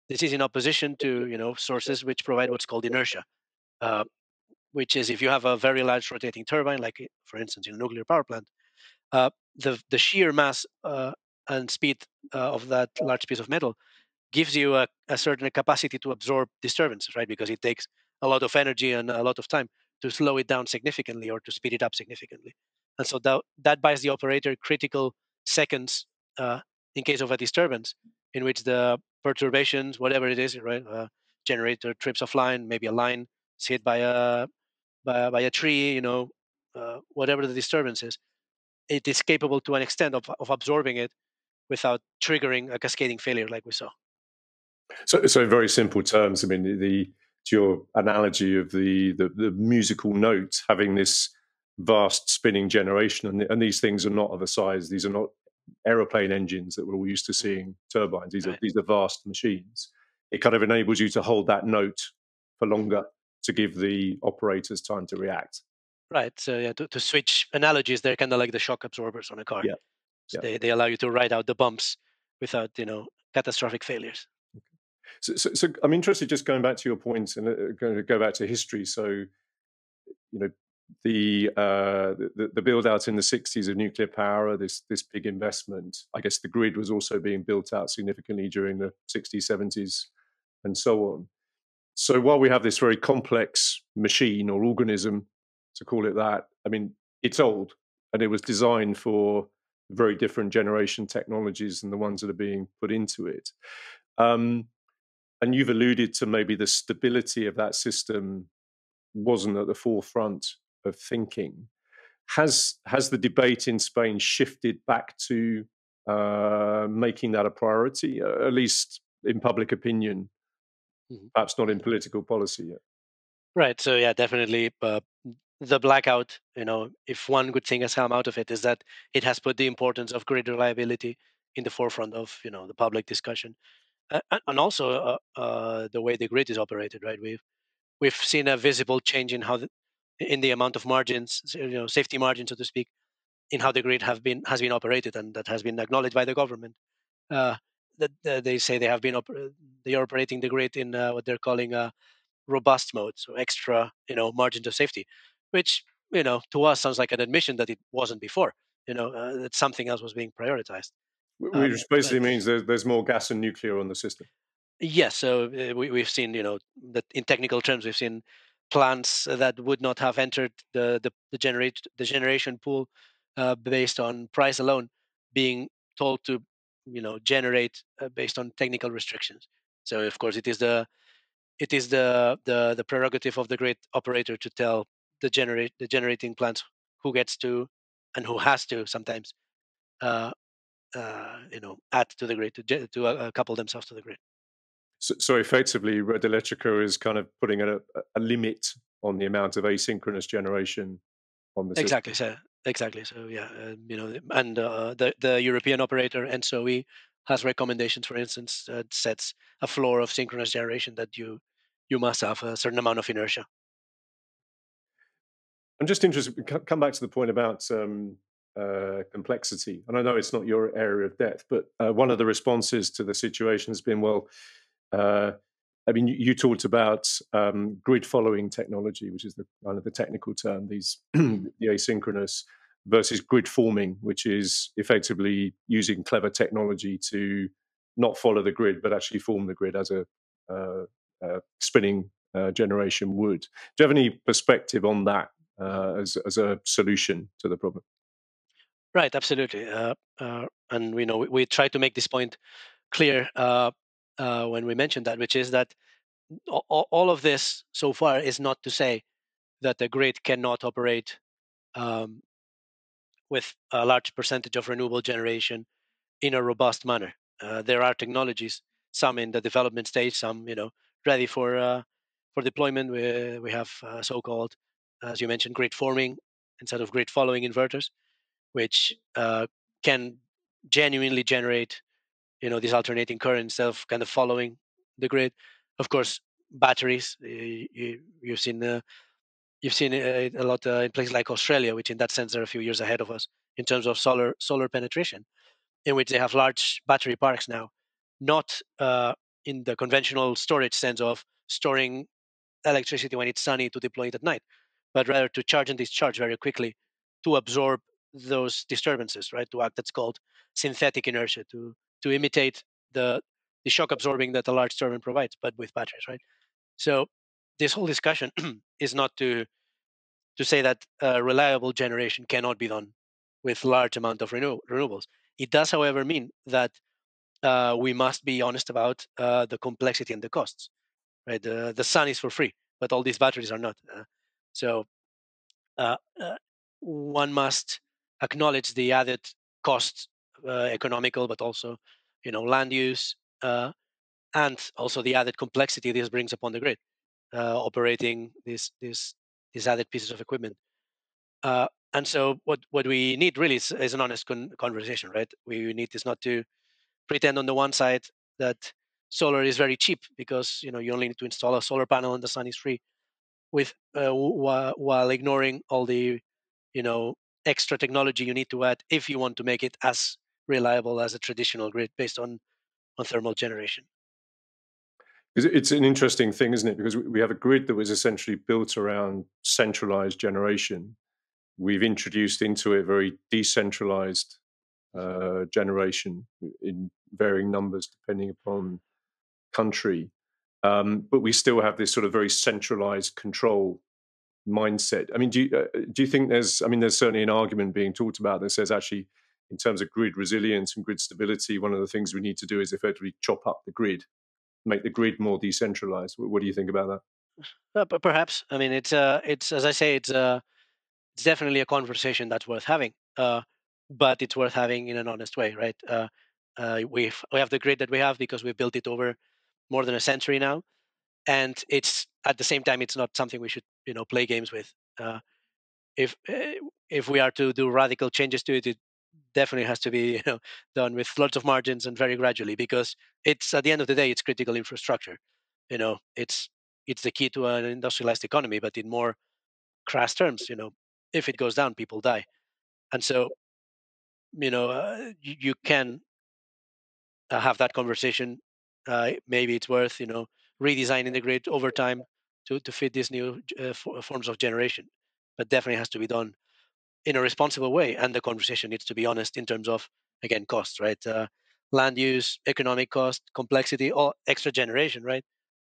This is in opposition to sources which provide what's called inertia, uh, which is if you have a very large rotating turbine, like for instance in a nuclear power plant, the sheer mass and speed of that large piece of metal gives you a certain capacity to absorb disturbances, right? Because it takes a lot of energy and a lot of time to slow it down significantly or to speed it up significantly. And so that buys the operator critical seconds in case of a disturbance in which the perturbations, whatever it is, right? Generator trips offline, maybe a line is hit by a tree, whatever the disturbance is, it is capable to an extent of absorbing it without triggering a cascading failure like we saw. So in very simple terms, I mean, to your analogy of the musical note having this vast spinning generation, and these things are not of a size. These are not aeroplane engines that we're all used to seeing, turbines. These are vast machines. It kind of enables you to hold that note for longer to give the operators time to react. Right. So yeah, to switch analogies, they're kind of like the shock absorbers on a car. Yeah. So they allow you to ride out the bumps without catastrophic failures. So I'm interested, just going back to your point and going to go back to history. So, the build out in the 60s of nuclear power, this big investment. I guess the grid was also being built out significantly during the 60s, 70s, and so on. So while we have this very complex machine or organism, to call it that, I mean, it's old and it was designed for very different generation technologies than the ones that are being put into it. And you've alluded to maybe the stability of that system wasn't at the forefront of thinking. Has the debate in Spain shifted back to making that a priority, at least in public opinion, perhaps not in political policy yet? Right. So yeah, definitely. The blackout, if one good thing has come out of it is that it has put the importance of grid reliability in the forefront of the public discussion, and also the way the grid is operated. Right. We've seen a visible change in in the amount of margins, safety margins, so to speak, in how the grid has been operated, and that has been acknowledged by the government. That they say they are operating the grid in what they're calling a robust mode, so extra margins of safety, which to us sounds like an admission that it wasn't before. That something else was being prioritized. Which basically But means there's more gas and nuclear on the system. yes, so we've seen that in technical terms we've seen plants that would not have entered the generation pool based on price alone being told to generate based on technical restrictions. So of course it is the prerogative of the grid operator to tell the generating plants who gets to and who has to sometimes uh, add to the grid to couple themselves to the grid. So effectively, Red Electrica is kind of putting a limit on the amount of asynchronous generation on the system. Exactly. So yeah, and the European operator NSOE has recommendations. For instance, sets a floor of synchronous generation that you must have a certain amount of inertia. I'm just interested. Come back to the point about complexity, and I know it's not your area of depth, but one of the responses to the situation has been, well, I mean, you talked about grid following technology, which is the kind of the technical term. These the asynchronous versus grid forming, which is effectively using clever technology to not follow the grid, but actually form the grid as a spinning generation would. Do you have any perspective on that as a solution to the problem? Right, absolutely. And we try to make this point clear when we mentioned that, which is that all of this so far is not to say that the grid cannot operate um, with a large percentage of renewable generation in a robust manner. There are technologies, some in the development stage, some ready for deployment. We have so-called, as you mentioned, grid forming instead of grid following inverters, which can genuinely generate these alternating currents instead of kind of following the grid. Of course, batteries. You've seen a lot in places like Australia, which in that sense are a few years ahead of us in terms of solar penetration, in which they have large battery parks now, not in the conventional storage sense of storing electricity when it's sunny to deploy it at night, but rather to charge and discharge very quickly to absorb those disturbances, right? To act, that's called synthetic inertia, to imitate the the shock absorbing that a large turbine provides, but with batteries, right? So this whole discussion is not to say that reliable generation cannot be done with large amount of renewables. It does, however, mean that we must be honest about the complexity and the costs. Right, the sun is for free, but all these batteries are not. So uh, uh, one must acknowledge the added costs, economical, but also, land use, and also the added complexity this brings upon the grid, operating these added pieces of equipment. And so what we need really is an honest conversation, right? We need is not to pretend on the one side that solar is very cheap because you only need to install a solar panel and the sun is free, with while ignoring all the extra technology you need to add if you want to make it as reliable as a traditional grid based on thermal generation. It's an interesting thing, isn't it? Because we have a grid that was essentially built around centralized generation. We've introduced into it very decentralized generation in varying numbers depending upon country. But we still have this sort of very centralized control mindset. I mean, do you think there's? I mean, there's certainly an argument being talked about that says actually, in terms of grid resilience and grid stability, one of the things we need to do is effectively chop up the grid, make the grid more decentralized. What do you think about that? But perhaps, I mean, it's as I say, it's definitely a conversation that's worth having. But it's worth having in an honest way, right? We have the grid that we have because we built it over more than a century now, and it's at the same time it's not something we should play games with. If if we are to do radical changes to it, it definitely has to be done with lots of margins and very gradually, because it's at the end of the day it's critical infrastructure. It's the key to an industrialized economy, but in more crass terms, if it goes down, people die. And so you can have that conversation. Maybe it's worth redesigning the grid over time to fit these new forms of generation, but definitely has to be done in a responsible way. And the conversation needs to be honest in terms of, again, costs, right? Land use, economic cost, complexity, or extra generation, right?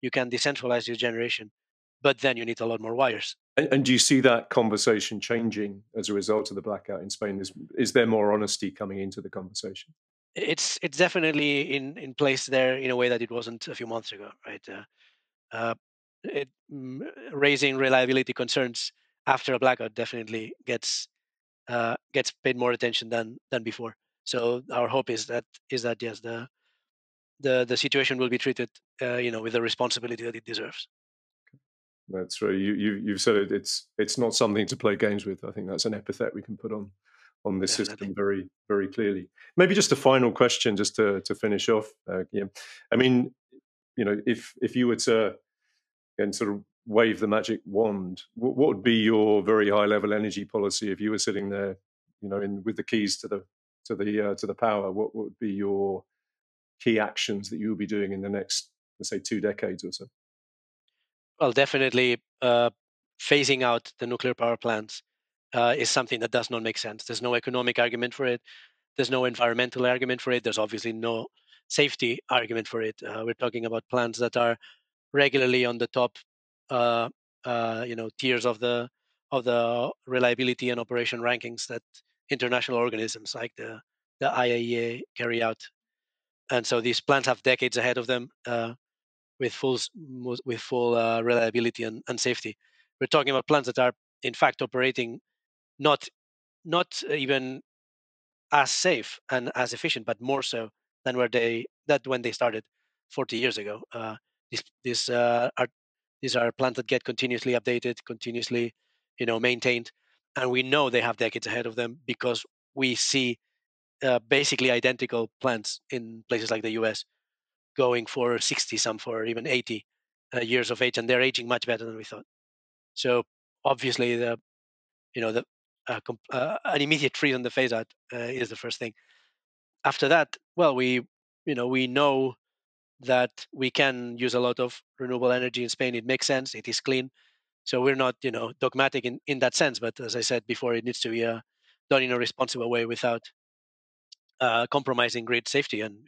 You can decentralize your generation, but then you need a lot more wires. And do you see that conversation changing as a result of the blackout in Spain? Is there more honesty coming into the conversation? It's definitely in place there in a way that it wasn't a few months ago, right? Uh, Raising reliability concerns after a blackout definitely gets paid more attention than before. So our hope is that yes, the situation will be treated with the responsibility that it deserves. That's right. You've said it. It's not something to play games with. I think that's an epithet we can put on this Definitely. system very, very clearly. Maybe just a final question, just to finish off, Guillem. I mean, if you were to and sort of wave the magic wand, what would be your very high level energy policy if you were sitting there, with the keys to the power? What would be your key actions that you would be doing in the next, let's say, 2 decades or so? Well, definitely phasing out the nuclear power plants is something that does not make sense. There's no economic argument for it. There's no environmental argument for it. There's obviously no safety argument for it. We're talking about plants that are regularly on the top, uh, tiers of the reliability and operation rankings that international organisms like the IAEA carry out. And so these plants have decades ahead of them. With full reliability and safety. We're talking about plants that are in fact operating not even as safe and as efficient, but more so than when they started 40 years ago. These these are these are plants that get continuously updated, continuously maintained, and we know they have decades ahead of them because we see basically identical plants in places like the US going for 60, some for even 80 years of age, and they're aging much better than we thought. So obviously, an immediate freeze on the phase out is the first thing. After that, well, we know that we can use a lot of renewable energy in Spain. It makes sense. It is clean. So we're not dogmatic in that sense. But as I said before, it needs to be done in a responsible way without compromising grid safety and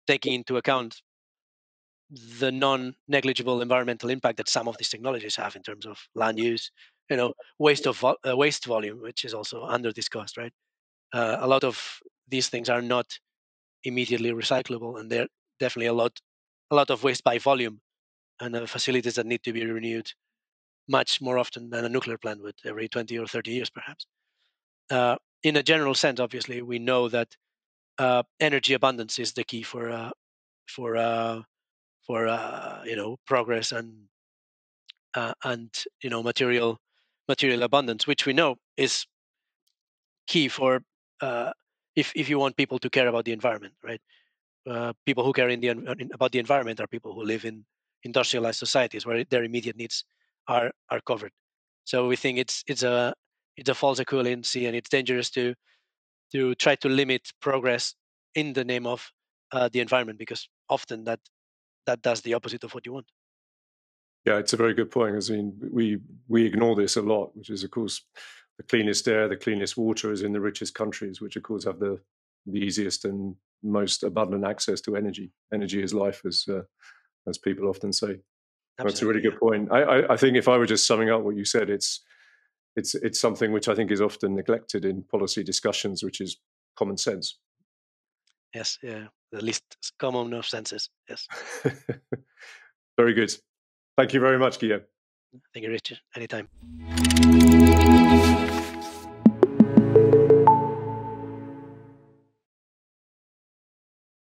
taking into account the non-negligible environmental impact that some of these technologies have in terms of land use, waste volume, which is also under discussed, right? A lot of these things are not immediately recyclable, and they're definitely a lot of waste by volume, and facilities that need to be renewed much more often than a nuclear plant would, every 20 or 30 years, perhaps. In a general sense, obviously, we know that energy abundance is the key for progress and material abundance, which we know is key for if you want people to care about the environment, right? People who care about the environment are people who live in industrialized societies where their immediate needs are covered. So we think it's a false equivalency, and it's dangerous to try to limit progress in the name of the environment, because often that does the opposite of what you want. Yeah, it's a very good point. I mean, we ignore this a lot, which is, of course, the cleanest air, the cleanest water is in the richest countries, which, of course, have the easiest and most abundant access to energy. Energy is life, as people often say. Absolutely, that's a really good point. I think if I were just summing up what you said, it's something which I think is often neglected in policy discussions, which is common sense. Yes, yeah, the least common of senses. Yes. Very good. Thank you very much, Guillem. Thank you, Richard. Anytime.